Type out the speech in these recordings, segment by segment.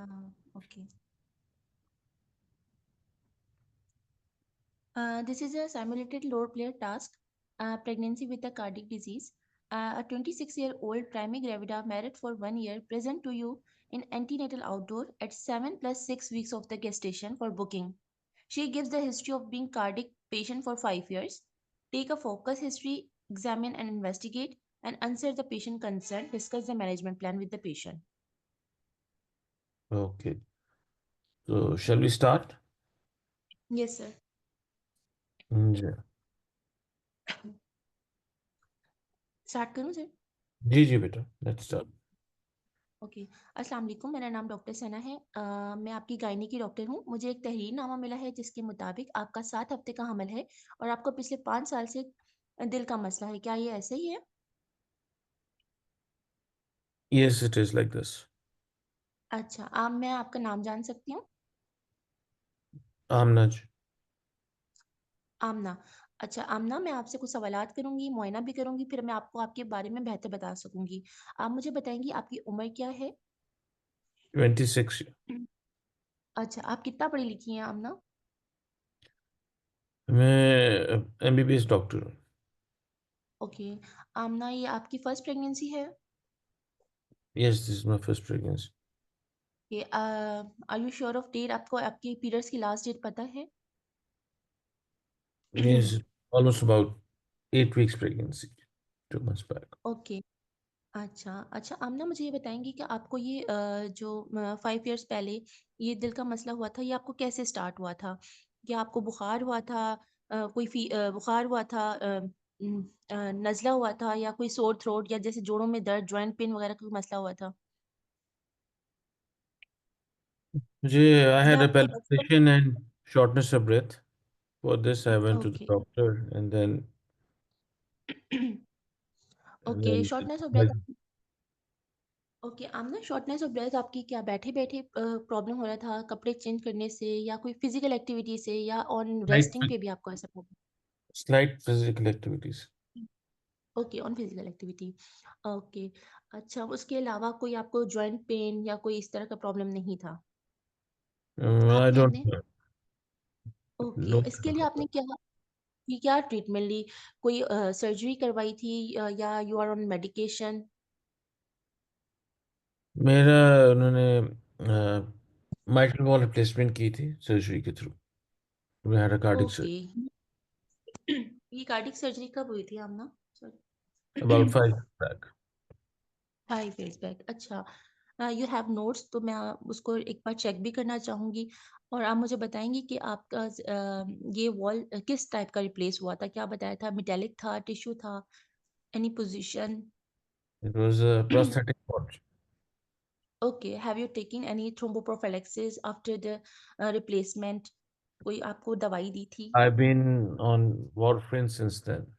Okay. This is a simulated role player task. Pregnancy with a cardiac disease. A 26-year-old primary gravida married for 1 year present to you in antenatal outdoor at 7 plus 6 weeks of the gestation for booking. She gives the history of being cardiac patient for 5 years. Take a focus history, examine and investigate, and answer the patient concern. Discuss the management plan with the patient. Okay. So, shall we start? Yes, sir. जी start करूँ sir? जी बेटा, let's start. Okay. अस्सलाम वालेकुम, मेरा नाम doctor सना है। मैं आपकी गायनी की डॉक्टर हूँ। मुझे एक तहरीरनामा मिला है जिसके मुताबिक आपका 7 हफ्ते का हमल है और आपको पिछले 5 साल से दिल का मसला है। क्या ये ऐसे ही है? Yes, it is like this. अच्छा, मैं आपका नाम जान सकती हूँ? आमना जी। आमना। अच्छा आमना, मैं आपसे कुछ सवालात करूँगी, मुआयना भी करूँगी, फिर मैं आपको आपके बारे में बेहतर बता सकूँगी। आप मुझे बताएँगी आपकी उम्र क्या है? 26। अच्छा, आप कितना पढ़ी-लिखी हैं आमना? मैं MBBS डॉक्टर हूँ। ओके। आमना, ये आपकी फर्स्ट प्रेगनेंसी है? Yes, this is my first pregnancy. ये are you sure of date? आपको आपके पीरियड्स की लास्ट डेट पता है? Yes, almost about 8 weeks pregnancy, 2 months back. Okay. अच्छा, अच्छा आमना, मुझे ये बताएँगी कि आपको ये जो 5 इयर्स पहले ये दिल का मसला हुआ था, ये आपको कैसे स्टार्ट हुआ था? क्या आपको बुखार हुआ था? बुखार हुआ था, नज़ला हुआ था या कोई सोर थ्रोट या जैसे जोड़ों में दर्द, जॉइंट पेन वगैरह का कोई मसला हुआ था? I या had a आपको बचपन palpitation and shortness of breath. For this, I went to the okay. doctor, and okay, then shortness of breath. Okay, Amna, shortness of breath आपकी क्या बैठे-बैठे प्रॉब्लम हो रहा था, कपड़े चेंज करने से या कोई फिज़िकल एक्टिविटी से या ऑन slight, रेस्टिंग पे भी आपको ऐसा problem? slight physical activities. Okay, on physical activity. Okay, अच्छा उसके अलावा कोई आपको जॉइंट पेन या कोई इस तरह का प्रॉब्लम नहीं था? I आपने don't अपने ओके, know. इसके लिए आपने क्या की क्या ट्रीटमेंट ली? कोई सर्जरी करवाई थी या यू आर ऑन मेडिकेशन? मेरा उन्होंने माइट्रल वॉल रिप्लेसमेंट की थी सर्जरी के through. We had a cardiac okay. surgery ये कार्डियक सर्जरी कब हुई थी आमना? about sorry. 5 years back. 5 years back, अच्छा। यू हैव नोट्स, तो मैं उसको एक बार चेक भी करना चाहूँगी और आप मुझे बताएँगी कि आपका ये वॉल किस टाइप का रिप्लेस हुआ था? क्या बताया था? मेटालिक था, टिश्यू था, any position? It was a prosthetic watch. Okay, have you taken any thromboprophylaxis after the replacement? कोई आपको दवाई दी थी? I've been on warfarin since then.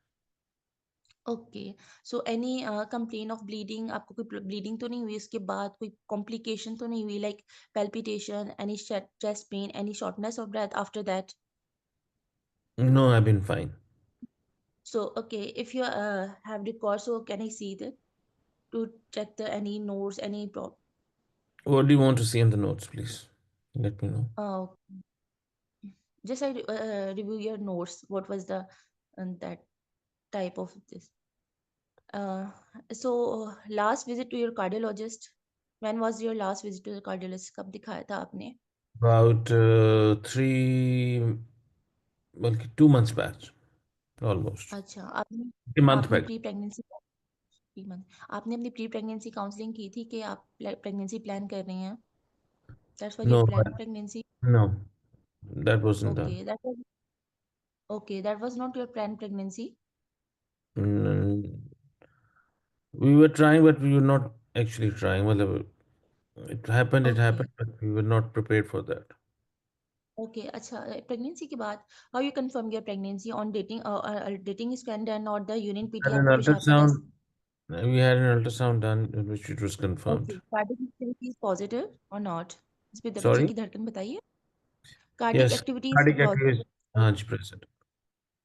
Okay, so any complain of bleeding? आपको कोई ब्लीडिंग तो नहीं हुई इसके बाद? कोई कॉम्प्लिकेशन तो नहीं हुई like palpitation, any chest pain, any shortness of breath after that? No, I've been fine. So okay, if you have record, so can I see that to check the any notes, any What do you want to see in the notes, please? Let me know. uh, just I review your notes. What was the that type of this? Uh, so last visit to your cardiologist. When was your last visit to the cardiologist? कब दिखाया था आपने? About well, 2 months back, almost. अच्छा, आपने A month आपने back. Pre pregnancy 3 month आपने अपनी pre pregnancy counselling की थी कि आप प्रेगनेंसी प्लान कर रही हैं? That's why your No, plan pregnancy? no, that wasn't done. Okay, that was not your plan pregnancy? Mm, we were trying, but we were not actually trying. Well, it okay, happened, but we were not prepared for that. Okay, अच्छा pregnancy के बाद how you confirm your pregnancy on dating scan done और the urine Had PT an आपको पेशाब का test? ultrasound. We had an ultrasound done in which it was okay, confirmed. Cardiac activity is positive और not? इस पे बच्चे Sorry? की धड़कन बताइए। Cardiac Yes, activity is cardiac positive. arrest. हाँ जी, present.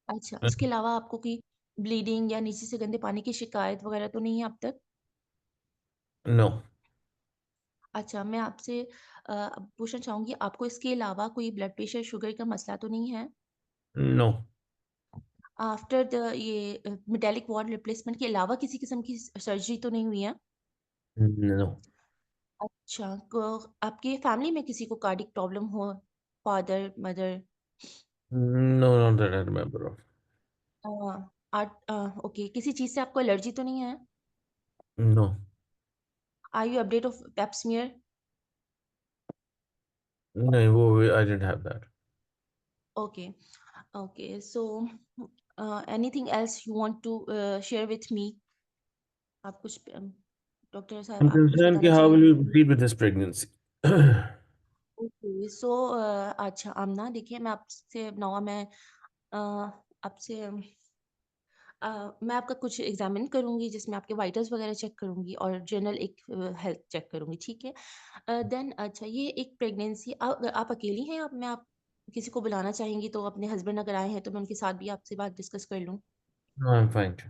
अच्छा, उसके अलावा आपको कोई ब्लीडिंग या नीचे से गंदे पानी की शिकायत वगैरह तो नहीं है अब तक? No. अच्छा, मैं आपसे अब पूछना चाहूँगी, आपको इसके अलावा कोई ब्लड प्रेशर, शुगर का मसला तो नहीं है? नो। आफ्टर द ये मेटालिक वार्ड रिप्लेसमेंट के अलावा किसी किस्म की सर्जरी तो नहीं हुई है? नो। अच्छा, क आपके फैमिली में किसी को कार्डियक प्रॉब्लम हो? Father, mother? No, not that I remember of. Uh, okay, किसी चीज़ से आपको एलर्जी तो नहीं है? No. Are you update of pap smear? नहीं, वो I didn't have that. Okay, okay, so anything else you want to share with me? आप कुछ डॉक्टर साहब I'm आप कुछ concerned कि बताना how will we चाहेंगे? proceed with this pregnancy. Okay, so अच्छा आमना, देखिए मैं आपसे नवा मैं आपसे मैं आपका कुछ एग्जामिन करूँगी जिसमें आपके वाइटल्स वगैरह चेक करूँगी और जनरल एक हेल्थ चेक करूँगी, ठीक है? देन अच्छा, ये एक प्रेगनेंसी आप अकेली हैं, आप किसी को बुलाना चाहेंगी तो अपने हस्बैंड अगर आए हैं तो मैं उनके साथ भी आपसे बात डिस्कस कर लूँ? No, I'm fine too.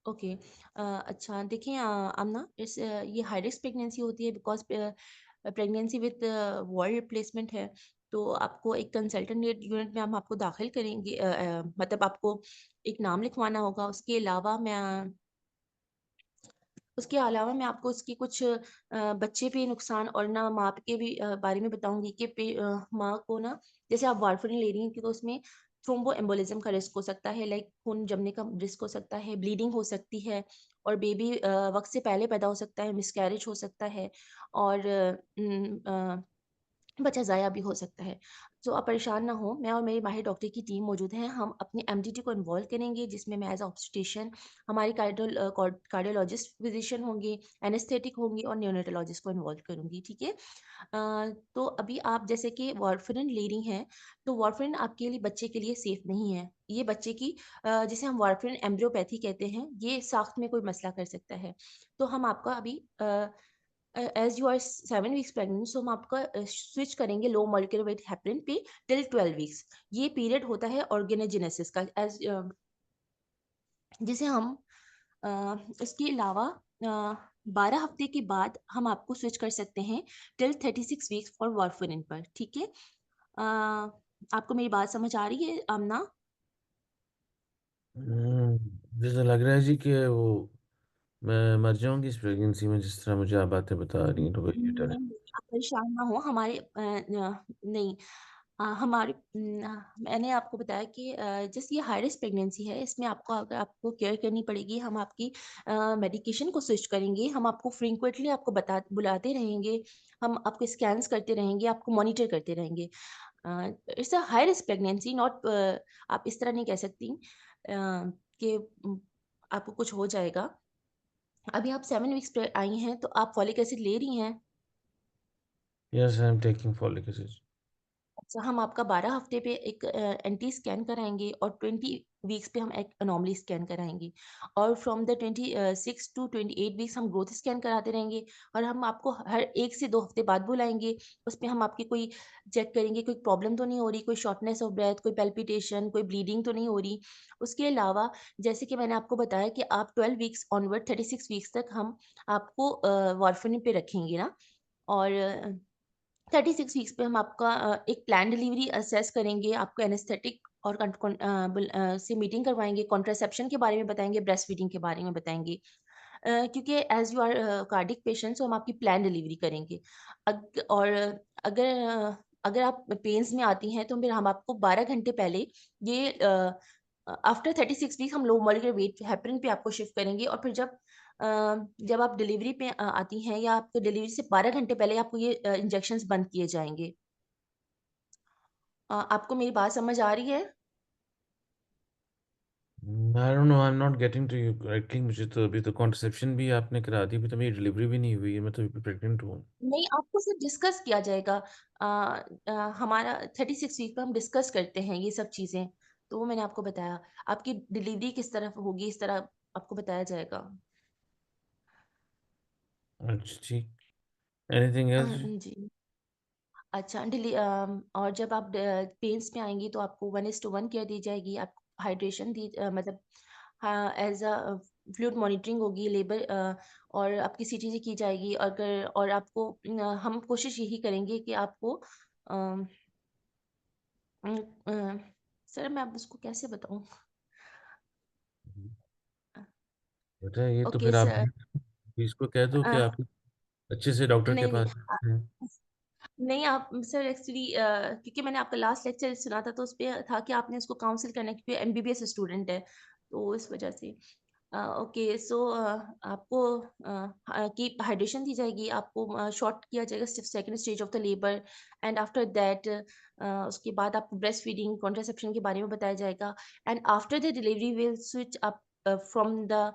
Okay, अच्छा देखिए आमना, ये हाई रिस्क प्रेगनेंसी होती है because pregnancy with wall replacement है, तो आपको एक कंसल्टेंट यूनिट में हम आपको दाखिल करेंगे, मतलब आपको एक नाम लिखवाना होगा। उसके अलावा मैं आपको उसकी कुछ बच्चे पे नुकसान और ना माँ के भी बारे में बताऊँगी कि माँ को ना, जैसे आप वारफारिन ले रही हैं कि तो उसमें थ्रोम्बो एम्बोलिज़्म का रिस्क हो सकता है, लाइक खून जमने का रिस्क हो सकता है, ब्लीडिंग हो सकती है और बेबी वक़्त से पहले पैदा हो सकता है, मिसकैरेज हो सकता है और बच्चा ज़ाया भी हो सकता है। तो आप परेशान ना हों, मैं और मेरी माहिर डॉक्टर की टीम मौजूद हैं। हम अपने एमडीटी को इन्वॉल्व करेंगे जिसमें मैं एज़ अ ऑब्स्टेट्रिशियन, हमारी कार्डियोलॉजिस्ट फिज़िशियन होंगे, एनेस्थेटिक होंगी और नियोनेटोलॉजिस्ट को इन्वॉल्व करूँगी, ठीक है? तो अभी आप जैसे कि वारफ़ारिन ले रही हैं, तो वारफ़ारिन आपके लिए बच्चे के लिए सेफ़ नहीं है। ये बच्चे की जिसे हम वारफ़ारिन एम्ब्रियोपैथी कहते हैं, ये साख़्त में कोई मसला कर सकता है। तो हम आपका अभी as you are 7 weeks pregnant, so हम आपका स्विच करेंगे लो मॉलिक्यूलर वेट हेपरिन पे टिल 12 वीक्स। ये पीरियड होता है ऑर्गेनोजेनेसिस का, जिसे हम इसके अलावा अ, 12 हफ्ते के बाद हम आपको स्विच कर सकते हैं टिल 36 वीक्स फॉर वारफारिन पर, ठीक है? आपको मेरी बात समझ आ रही है आमना? जैसा लग रहा है जी कि वो मैं मर जाऊंगी इस प्रेगनेंसी में, जिस तरह मुझे आप बातें बता रही हैं, तो वही बेटर है। नहीं, आप परेशान ना हो, नहीं, हमारे मैंने आपको बताया कि जैसे ये हाई रिस्क प्रेगनेंसी है, इसमें अगर आपको केयर करनी पड़ेगी, हम आपकी मेडिकेशन को स्विच करेंगे, हम आपको फ्रीक्वेंटली आपको बुलाते रहेंगे, हम आपको स्कैन्स करते रहेंगे, आपको मॉनिटर करते रहेंगे। It's a high risk pregnancy, not आप इस तरह नहीं कह सकती कि आपको कुछ हो जाएगा। अभी आप 7 वीक्स पे आई हैं, तो आप फॉलिक एसिड ले रही हैं? Yes, I am taking folic acid. अच्छा, हम आपका 12 हफ्ते पे एक एंटी स्कैन कराएँगे और 20 वीक्स पे हम एक एनोमली स्कैन कराएँगे और फ्रॉम द 26 टू 28 वीक्स हम ग्रोथ स्कैन कराते रहेंगे और हम आपको हर 1 से 2 हफ्ते बाद बुलाएँगे। उसमें हम आपकी कोई चेक करेंगे, कोई प्रॉब्लम तो नहीं हो रही, कोई शॉर्टनेस ऑफ ब्रेथ, कोई पैल्पिटेशन, कोई ब्लीडिंग तो नहीं हो रही। उसके अलावा जैसे कि मैंने आपको बताया कि आप 12 वीक्स ऑनवर्ड 36 वीक्स तक हम आपको वार्फरिन पे रखेंगे ना, और 36 वीक्स पे हम आपका एक प्लान डिलीवरी असेस करेंगे, आपको एनेस्थेटिक और से मीटिंग करवाएँगे, कॉन्ट्रासेप्शन के बारे में बताएँगे, ब्रेस्ट फीडिंग के बारे में बताएँगे। क्योंकि as you are cardiac patient, so हम आपकी प्लान डिलीवरी करेंगे। और अगर आप पेन्स में आती हैं तो फिर हम आपको 12 घंटे पहले ये आफ्टर 36 वीक्स हम लो मॉलिक्यूलर वेट हेपरिन पे आपको शिफ्ट करेंगे और फिर अ, जब आप डिलीवरी पे आती हैं या आपको डिलीवरी से 12 घंटे पहले आपको ये इंजेक्शंस बंद किए जाएँगे। आपको मेरी बात समझ आ रही है? I don't know, I am not getting to you correctly. मुझे तो अभी तो कॉन्ट्रसेप्शन भी आपने करा दी, अभी तो मेरी डिलीवरी भी नहीं हुई है, मैं तो अभी प्रेग्नेंट हूँ। नहीं, आपको सिर्फ डिस्कस किया जाएगा। हमारा 36 वीक पे हम डिस्कस करते हैं ये सब चीज़ें, तो वो मैंने आपको बताया। आपकी डिलीवरी किस तरह होगी, इस तरह आपको बताया जाएगा। अच्छा, ठीक। Anything else? जी। अच्छा, और जब आप पेन्स में आएँगी तो आपको 1:1 केयर दी जाएगी। आपको हाइड्रेशन मतलब हाँ, फ्लूइड मॉनिटरिंग होगी, लेबर और आपकी सीटीजी की जाएगी। अगर और आपको हम कोशिश यही करेंगे कि आपको अम, अम, अ, सर मैं अब उसको कैसे बताऊं। बेटा ये तो ओके फिर आप सर। इसको कह दो कि आप अच्छे से डॉक्टर के नहीं नहीं पास हैं। नहीं आप सर एक्चुअली क्योंकि मैंने आपका लास्ट लेक्चर सुना था तो उस पे था कि आपने उसको काउंसिल करना है क्योंकि एमबीबीएस स्टूडेंट है, तो इस वजह से। ओके सो आपको की हाइड्रेशन दी जाएगी, आपको शॉर्ट किया जाएगा second stage of the labour, and after that उसके बाद आपको ब्रेस्ट फीडिंग कॉन्ट्रासेप्शन के बारे में बताया जाएगा, and after the delivery will switch up from the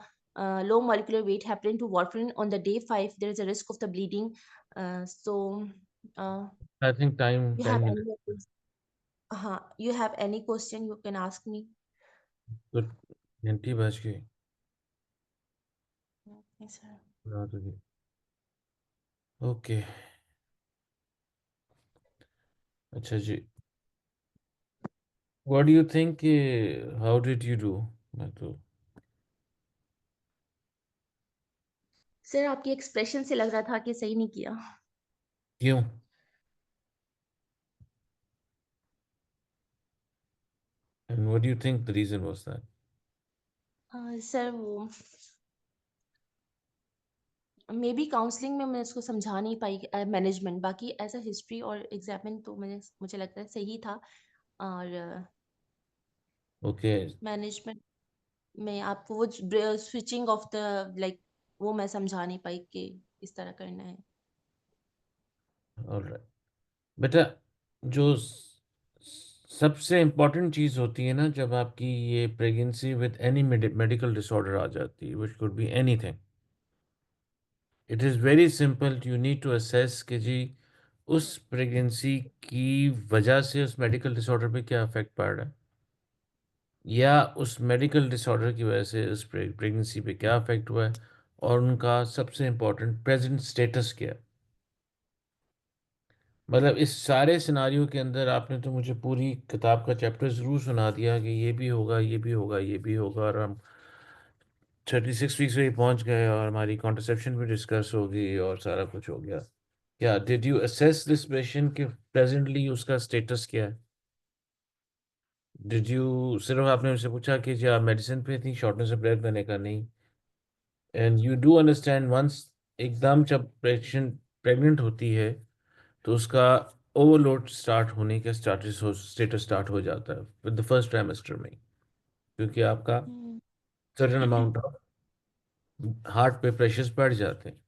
low molecular weight heparin to warfarin on the day 5. There is a risk of the bleeding. So uh, I think time you time have मिला any you have any question you can ask me. तो घंटी बज गई Yes, sir. रात हो गई। Okay. अच्छा जी, what do you think, how did you do? मैं तो सर आपके एक्सप्रेशन से लग रहा था कि सही नहीं किया। क्यों? And what do you think the reason was that? Sir वो मे बी काउंसलिंग में मैं इसको समझा नहीं पाई मैनेजमेंट, बाकी एज अ हिस्ट्री और एग्जामिन तो मुझे लगता है सही था। और ओके। मैनेजमेंट में आपको वो स्विचिंग ऑफ द लाइक वो मैं समझा नहीं पाई कि इस तरह करना है। ऑलराइट बेटा, जो सबसे इम्पोर्टेंट चीज़ होती है ना जब आपकी ये pregnancy with any medical disorder आ जाती है, which could be anything, it is very simple. You need to assess कि जी उस प्रेगनेंसी की वजह से उस मेडिकल डिसऑर्डर पे क्या इफेक्ट पड़ रहा है, या उस मेडिकल डिसऑर्डर की वजह से उस प्रेगनेंसी पे क्या इफेक्ट हुआ है, और उनका सबसे इम्पोर्टेंट प्रेजेंट स्टेटस क्या है। मतलब इस सारे सिनारियों के अंदर आपने तो मुझे पूरी किताब का चैप्टर ज़रूर सुना दिया कि ये भी होगा, ये भी होगा, ये भी होगा, और हम 36 वीक्स में ही पहुंच गए और हमारी कॉन्ट्रसेप्शन भी डिस्कस होगी और सारा कुछ हो गया। क्या did you assess this patient कि प्रेजेंटली उसका स्टेटस क्या है? डिड यू सिर्फ आपने उनसे पूछा कि जी आप मेडिसिन पे थी शॉर्टनेस ऑफ ब्रेथ करने का? नहीं। And you do understand once एकदम जब पेशेंट प्रेग्नेंट होती है तो उसका ओवरलोड स्टार्ट होने का स्टेटस स्टार्ट हो जाता है विद द फर्स्ट ट्राइमेस्टर में, क्योंकि आपका हम्म। सर्टेन अमाउंट ऑफ हार्ट पे प्रेशर्स बढ़ जाते हैं।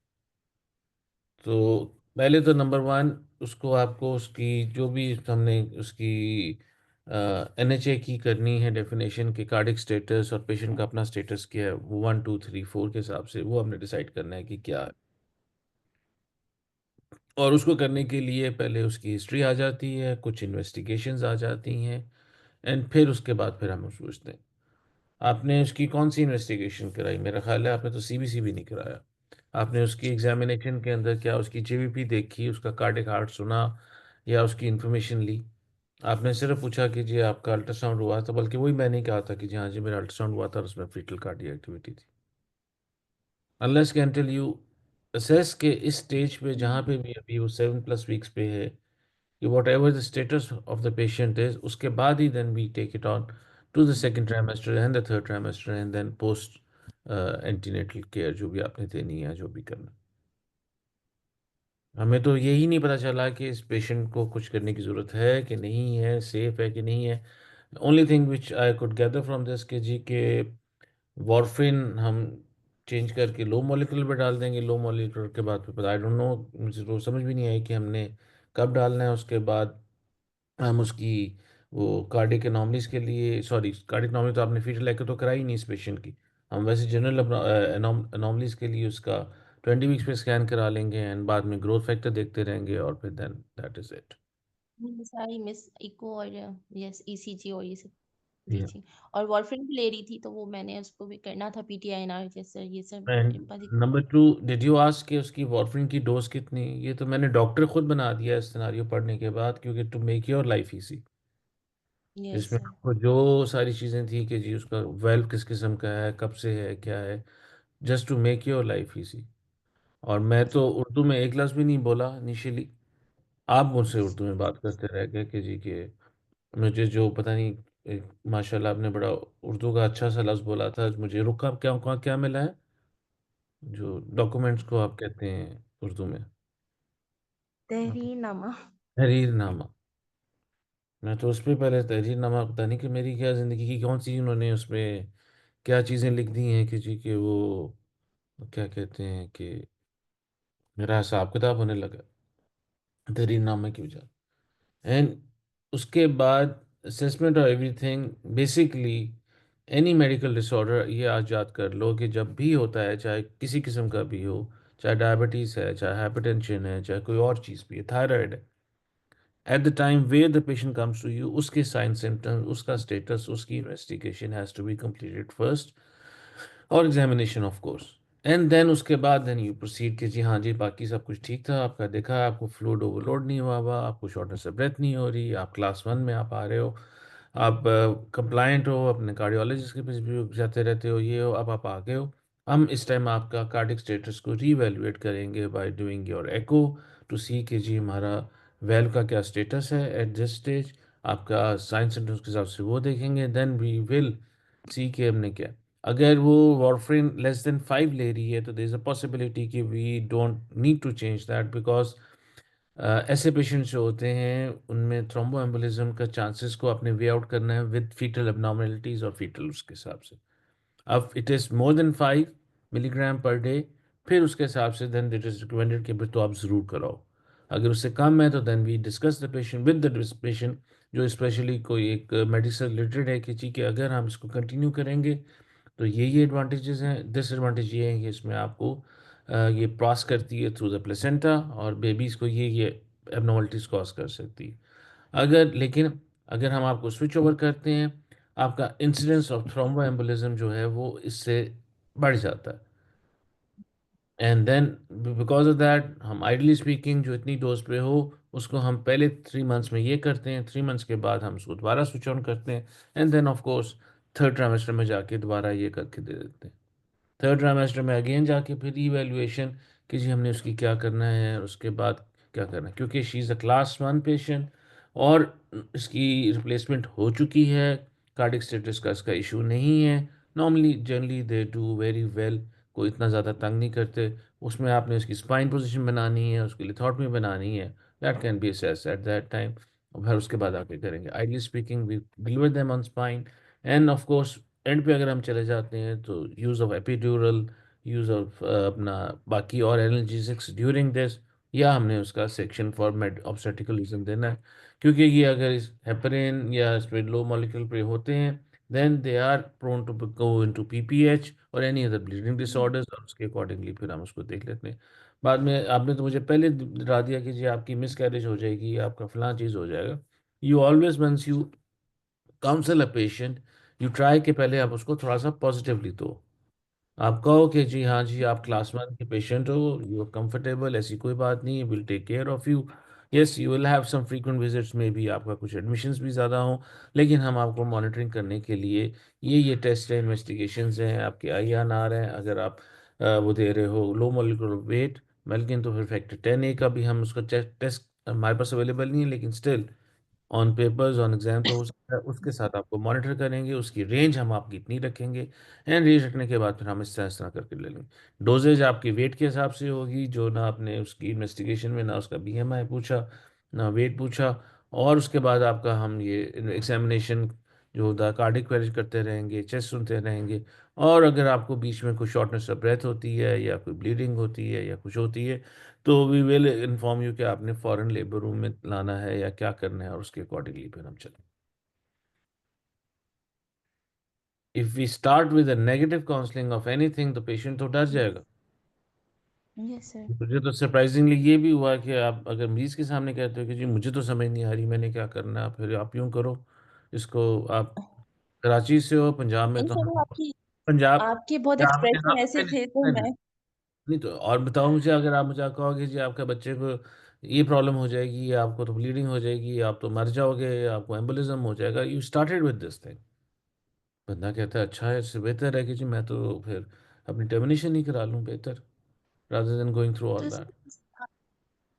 तो पहले तो नंबर वन, उसको आपको उसकी जो भी हमने उसकी NHA की करनी है डेफिनेशन के कार्डिक स्टेटस और पेशेंट का अपना स्टेटस क्या है, वो 1 2 3 4 के हिसाब से वो हमने डिसाइड करना है कि क्या है। और उसको करने के लिए पहले उसकी हिस्ट्री आ जाती है, कुछ इन्वेस्टिगेशंस आ जाती हैं, एंड फिर उसके बाद फिर हम सोचते हैं। आपने उसकी कौन सी इन्वेस्टिगेशन कराई? मेरा ख्याल है आपने तो CBC भी नहीं कराया। आपने उसकी एग्जामिनेशन के अंदर क्या उसकी JVP देखी, उसका कार्डिक हार्ट सुना, या उसकी इन्फॉर्मेशन ली? आपने सिर्फ पूछा कि जी आपका अल्ट्रासाउंड हुआ था, बल्कि वही मैंने कहा था कि जी हाँ जी मेरा अल्ट्रासाउंड हुआ था और उसमें फीटल कार्डियक एक्टिविटी थी। Unless can till you assess के इस स्टेज पे जहाँ पे भी अभी वो 7+ वीक्स पे है, कि whatever the status of the patient is, उसके बाद ही then we take it on to the second trimester and the third trimester and then post antenatal care जो भी आपने देनी है, जो भी करना। हमें तो यही नहीं पता चला कि इस पेशेंट को कुछ करने की ज़रूरत है कि नहीं है, सेफ है कि नहीं है। Only thing which I could gather from this के जी के वॉर्फिन हम चेंज करके लो मॉलिक्यूलर पे डाल देंगे, लो मॉलिक्यूलर के बाद फिर आई डोंट नो, मुझे तो समझ भी नहीं आई कि हमने कब डालना है। उसके बाद हम उसकी वो कार्डिक एनॉमलीज के लिए, सॉरी कार्डिक एनॉमली तो आपने फीटल एको तो कराई नहीं इस पेशेंट की, हम वैसे जनरल एनॉमलीज के लिए उसका 20 वीक्स पे स्कैन करा लेंगे एंड बाद में ग्रोथ फैक्टर देखते रहेंगे और फिर देन दैट इज इट। सारी मिस इको और यस ईसीजी और ये सब। जी Yeah. जी। और वॉल्फरिन भी ले रही थी तो वो मैंने उसको भी करना था पीटीआईएनआर जैसे ये सब एंड मेरे पास। Number two, did you ask कि उसकी वॉर्फिन की डोज कितनी? ये तो मैंने डॉक्टर खुद बना दिया है सिनेरियो पढ़ने के बाद, क्योंकि to make your life easy. Yes जिसमें सर। आपको जो सारी चीज़ें थी कि जी उसका वेल्व किस किस्म का है, कब से है, क्या है, just to make your life easy. और मैं तो उर्दू में एक लफ्ज़ भी नहीं बोला इनिशियली। आप मुझसे उर्दू में बात करते रह गए कि जी के मुझे जो पता नहीं, माशाल्लाह आपने बड़ा उर्दू का अच्छा सा लफ्ज़ बोला था, मुझे रुका क्या क्या क्या मिला है, जो डॉक्यूमेंट्स को आप कहते हैं उर्दू में, आप तहरीरनामा। तहरीरनामा। मैं तो उस पर पहले तहरीरनामा, पता नहीं कि मेरी क्या ज़िंदगी की कौन सी उन्होंने उसमें क्या चीज़ें लिख दी हैं कि जी के वो क्या कहते हैं कि मेरा हिसाब किताब होने लगा तहरीरनामे की वजह। एंड उसके बाद assessment of everything, basically any medical disorder, ये आज याद कर लो कि जब भी होता है, चाहे किसी किस्म का भी हो, चाहे डायबिटीज़ है, चाहे हाइपरटेंशन है, चाहे कोई और चीज़ भी है, थायराइड है, at the time where the patient comes to you, उसके साइन सिम्टम्स, उसका स्टेटस, उसकी investigation has to be completed first, और examination of course. And then उसके बाद देन यू प्रोसीड कि जी हाँ जी बाकी सब कुछ ठीक था आपका, देखा आपको फ्लूइड ओवरलोड नहीं हुआ हुआ, आपको शॉर्टनेस ऑफ ब्रेथ नहीं हो रही, आप क्लास 1 में आप आ रहे हो, आप कंप्लाइंट हो, अपने कार्डियोलॉजिस्ट के पास भी जाते रहते हो, ये हो, अब आप आ गए हो। हम इस टाइम आपका कार्डिक स्टेटस को रीवैल्यूएट करेंगे by doing your echo to see कि जी हमारा वेल्व का क्या स्टेटस है एट दिस स्टेज। आपका साइंस सिम्टम्स के हिसाब से वो देखेंगे, देन वी विल सी कि हमने क्या। अगर वो वारफरिन लेस देन 5 ले रही है तो देर इज़ अ पॉसिबिलिटी कि we don't need to change that, because ऐसे पेशेंट्स जो होते हैं उनमें थ्रोम्बो एम्बोलिज्म का चांसेस को अपने वे आउट करना है विद फीटल एबनॉर्मेलिटीज़ और फीटल उसके हिसाब से। अब it is more than 5 milligram per day, फिर उसके हिसाब से देन इट इज़ रिकमेंडेड कि फिर तो आप ज़रूर कराओ। अगर उससे कम है तो then we discuss the patient with the patient, जो स्पेशली कोई एक मेडिसिन रिलेटेड है कि ठीक है अगर हम इसको कंटिन्यू करेंगे तो ये एडवांटेजेस हैं, डिसएडवांटेज ये हैं कि इसमें आपको ये पास करती है थ्रू द प्लेसेंटा, और बेबीज़ को ये एबनॉर्मलिटीज़ कॉज कर सकती है। अगर लेकिन अगर हम आपको स्विच ओवर करते हैं, आपका इंसिडेंस ऑफ थ्रोम्बो एम्बोलिज्म जो है वो इससे बढ़ जाता है। And then because of that हम आइडली स्पीकिंग जो इतनी डोज पे हो उसको हम पहले 3 मंथ्स में ये करते हैं, 3 मंथ्स के बाद हम उसको दोबारा स्विच ऑन करते हैं, and then of course third trimester में जाके दोबारा ये करके दे देते हैं। थर्ड ट्राइमेस्टर में अगेन जाके फिर इवैल्यूएशन कि जी हमने उसकी क्या करना है, उसके बाद क्या करना है, क्योंकि she is a class 1 patient और इसकी रिप्लेसमेंट हो चुकी है, कार्डिक स्टेटस का इसका इशू नहीं है। Normally generally they do very well, कोई इतना ज़्यादा तंग नहीं करते। उसमें आपने उसकी स्पाइन पोजीशन बनानी है, उसकी लिथोटमी बनानी है, that can be assessed at that time, और फिर उसके बाद आके करेंगे। Ideally speaking we deliver them on spine, and of course end पे अगर हम चले जाते हैं तो use of epidural, use of अपना बाकी और एनाल्जेसिक्स ड्यूरिंग दिस, या हमने उसका section for made obstetrical reason देना है, क्योंकि ये अगर इस हेपरिन या इस पे लो मॉलिक्यूल पे होते हैं then they are prone to go into PPH और एनी अदर ब्लीडिंग डिसऑर्डर्स, और उसके अकॉर्डिंगली फिर हम उसको देख लेते हैं। बाद में आपने तो मुझे पहले डरा दिया कि जी आपकी मिस कैरेज हो जाएगी, आपका फलां चीज़ हो जाएगा। You always once you counsel a patient, you try के पहले आप उसको थोड़ा सा पॉजिटिवली दो। आप कहो कि जी हाँ जी आप क्लास 1 के पेशेंट हो, यू आर कंफर्टेबल, ऐसी कोई बात नहीं, will take care of you. Yes you will have some frequent visits में भी आपका कुछ एडमिशन्स भी ज़्यादा हों, लेकिन हम आपको मॉनिटरिंग करने के लिए ये टेस्ट है, इन्वेस्टिगेशंस हैं, आपके INR हैं, अगर आप वो दे रहे हो लो मोलिकुलर वेट मेल्किन, तो फिर फैक्टर 10A का भी हम उसका टेस्ट हमारे पास अवेलेबल नहीं है, लेकिन still on papers on exam तो हो सकता है, उसके साथ आपको मॉनिटर करेंगे, उसकी रेंज हम आपकी इतनी रखेंगे, एंड रेंज रखने के बाद फिर हम इस तरह करके ले लेंगे। डोजेज आपकी वेट के हिसाब से होगी, जो ना आपने उसकी इन्वेस्टिगेशन में ना उसका BMI पूछा, ना वेट पूछा, और उसके बाद आपका हम ये एग्जामिनेशन जो होता है कार्डिक क्वेरीज करते रहेंगे, चेस्ट सुनते रहेंगे, और अगर आपको बीच में कोई शॉर्टनेस ऑफ ब्रेथ होती है या कोई ब्लीडिंग होती है या कुछ होती है तो वी विल इन्फॉर्म यू कि आपने फॉरेन लेबर रूम में लाना है या क्या करना है, और उसके अकॉर्डिंगली फिर हम चलें। If we start with a negative counselling of anything तो पेशेंट तो डर जाएगा। Yes sir. मुझे तो सरप्राइजिंगली ये भी हुआ कि आप अगर मरीज़ के सामने कहते हो कि जी मुझे तो समझ नहीं आ रही मैंने क्या करना है, फिर आप यूँ करो इसको, आप कराची से हो, पंजाब में नहीं तो सर, हम आपकी पंजाब आपके बहुत पंजाब में एक्सप्रेशन आप ऐसे थे तो मैं। नहीं तो और बताओ मुझे, अगर आप मुझे कहोगे जी आपका बच्चे को ये प्रॉब्लम हो जाएगी, या आपको तो ब्लीडिंग हो जाएगी, या आप तो मर जाओगे, या आपको एम्बोलिज्म हो जाएगा, you started with this thing. बंदा कहता है अच्छा है, इससे बेहतर है कि जी मैं तो फिर अपनी टर्मिनेशन ही करा लूँ, बेहतर, rather than going through all तो दैट। सर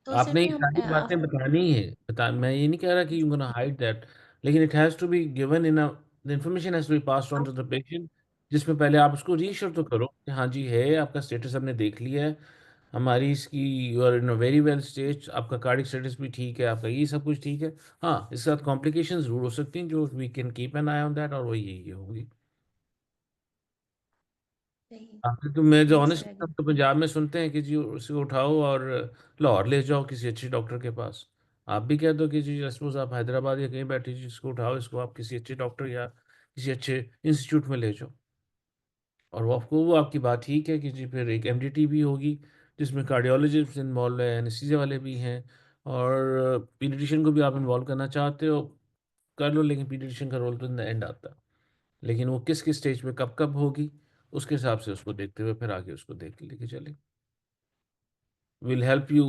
तो सर आपने ने ये हम सारी बातें बतानी है, बता, मैं ये नहीं कह रहा कि यू गोना हाइड दैट, लेकिन it has to be given in a, the information has to be passed on to the patient, जिसमें पहले आप उसको रीश्योर तो करो कि हाँ जी है, आपका स्टेटस हमने देख लिया है, हमारी इसकी, you are in a very well stage, आपका कार्डिक स्टेटस भी ठीक है, आपका ये सब कुछ ठीक है। हाँ, इसके साथ कॉम्प्लिकेशंस जरूर हो सकती हैं, जो we can keep an eye on that, और वो यही होगी। सही। आपने तो, मैं जो जी ऑनेस्ट, सर हम एग्री। तो पंजाब में सुनते हैं कि जी उसे उठाओ और लाहौर ले जाओ किसी अच्छे डॉक्टर के पास। आप भी कह दो कि जी सपोज आप हैदराबाद या कहीं बैठे जी, इसको उठाओ, इसको आप किसी अच्छे डॉक्टर या किसी अच्छे इंस्टीट्यूट में ले जाओ, और वो आपको, वो आपकी बात ठीक है कि जी फिर एक एमडीटी भी होगी, जिसमें कार्डियोलॉजिस्ट इन्वॉल्व है, एनेस्थीसिया वाले भी हैं, और पीडियाट्रिशियन को भी आप इन्वॉल्व करना चाहते हो कर लो, लेकिन पीडियाट्रिशियन का रोल तो इन द एंड आता है। लेकिन वो किस किस स्टेज पे कब कब होगी, उसके हिसाब से उसको देखते हुए फिर आगे उसको देख लेके चले। Will help you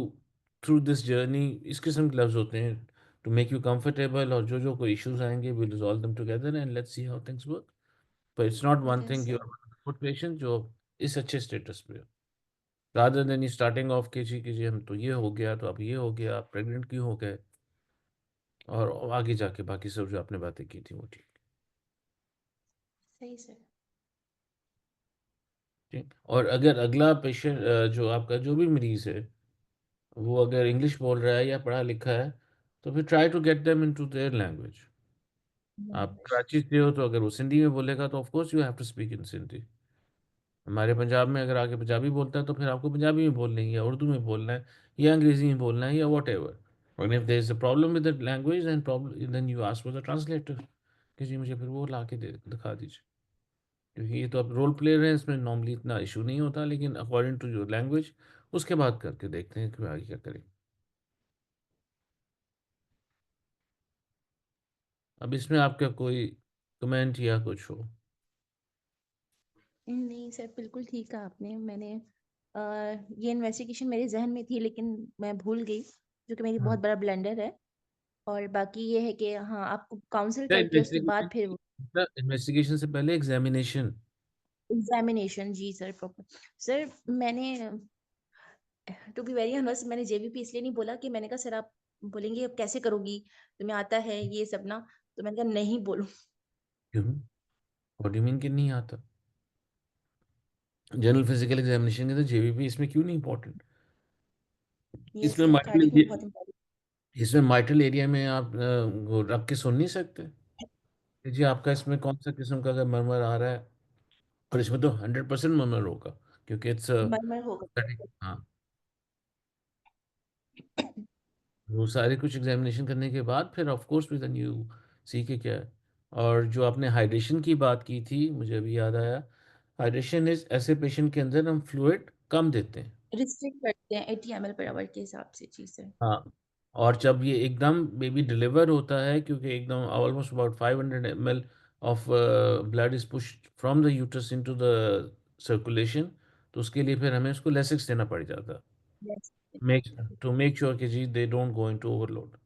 through this journey, इस किस्म के लफ्ज़ होते हैं टू मेक यू कंफर्टेबल, और जो जो कोई इश्यूज आएंगे will resolve them together and let's see how things work. पर it's not one yes thing you sir. Are good patient जो इस अच्छे स्टेटस पे हो, रादर देन स्टार्टिंग ऑफ के जी हम तो ये हो गया, तो अब ये हो गया, आप प्रेग्नेंट क्यों हो गए, और आगे जाके बाकी सब जो आपने बातें की थी वो ठीक। सही सर। ठीक, और अगर अगला पेशेंट, जो आपका जो भी मरीज़ है, वो अगर इंग्लिश बोल रहा है या पढ़ा लिखा है, तो फिर try to get them into their language. आप कराची से हो, तो अगर वो सिंधी में बोलेगा तो of course you have to speak in Sindhi. हमारे पंजाब में अगर आके पंजाबी बोलता है, तो फिर आपको पंजाबी में बोलना है, या उर्दू में बोलना है, या अंग्रेजी में बोलना है, या वॉट एवर। और if there is a problem with the language, then problem, then you ask for the translator कि जी मुझे फिर वो ला के दे दिखा दीजिए। क्योंकि ये तो अब रोल प्लेयर है, इसमें नॉर्मली इतना इशू नहीं होता, लेकिन अकॉर्डिंग टू योर लैंग्वेज उसके बाद करके देखते हैं कि आगे क्या करें। अब इसमें आपका कोई कमेंट या कुछ हो? नहीं सर बिल्कुल ठीक कहा आपने। मैंने अ, ये इन्वेस्टिगेशन मेरे जहन में थी लेकिन मैं भूल गई, जो कि मेरी बहुत बड़ा ब्लंडर है। और बाकी ये है कि हाँ आपको काउंसिल करके उसके बाद फिर इन्वेस्टिगेशन से पहले एग्जामिनेशन। एग्जामिनेशन। जी सर प्रॉपर। सर मैंने टू बी वेरी ऑनेस्ट मैंने जेबीपी इसलिए नहीं बोला कि मैंने कहा सर आप बोलेंगे अब कैसे करोगी, तुम्हें आता है ये सब ना, तो मैंने कहा नहीं बोलूं। क्यों? व्हाट डू यू मीन कि नहीं आता? जनरल फिजिकल एग्जामिनेशन के अंदर जेबीपी इसमें क्यों नहीं इंपॉर्टेंट? यस इसमें सर माइटल कार्डिक में बहुत इंपॉर्टेंट। इसमें माइटल एरिया में आप वो रख के सुन नहीं सकते कि जी आपका इसमें कौन सा किस्म का अगर मरमर आ रहा है, और इसमें तो 100% मरमर होगा, क्योंकि इट्स, मरमर होगा। हाँ, वो सारे कुछ एग्जामिनेशन करने के बाद फिर ऑफ कोर्स भी देन यू सी के क्या है। और जो आपने हाइड्रेशन की बात की थी, मुझे अभी याद आया, हाइड्रेशन इज ऐसे पेशेंट के अंदर हम फ्लूइड कम देते हैं। रिस्ट्रिक्ट करते हैं 80 ml/h के हिसाब से। जी सर। हाँ, और जब ये एकदम बेबी डिलीवर होता है, क्योंकि एकदम almost about 500 ml of blood is pushed from the uterus into the circulation, तो उसके लिए फिर हमें उसको लेसिक्स देना पड़ जाता है, yes. Make to make sure कि जी they don't go into overload.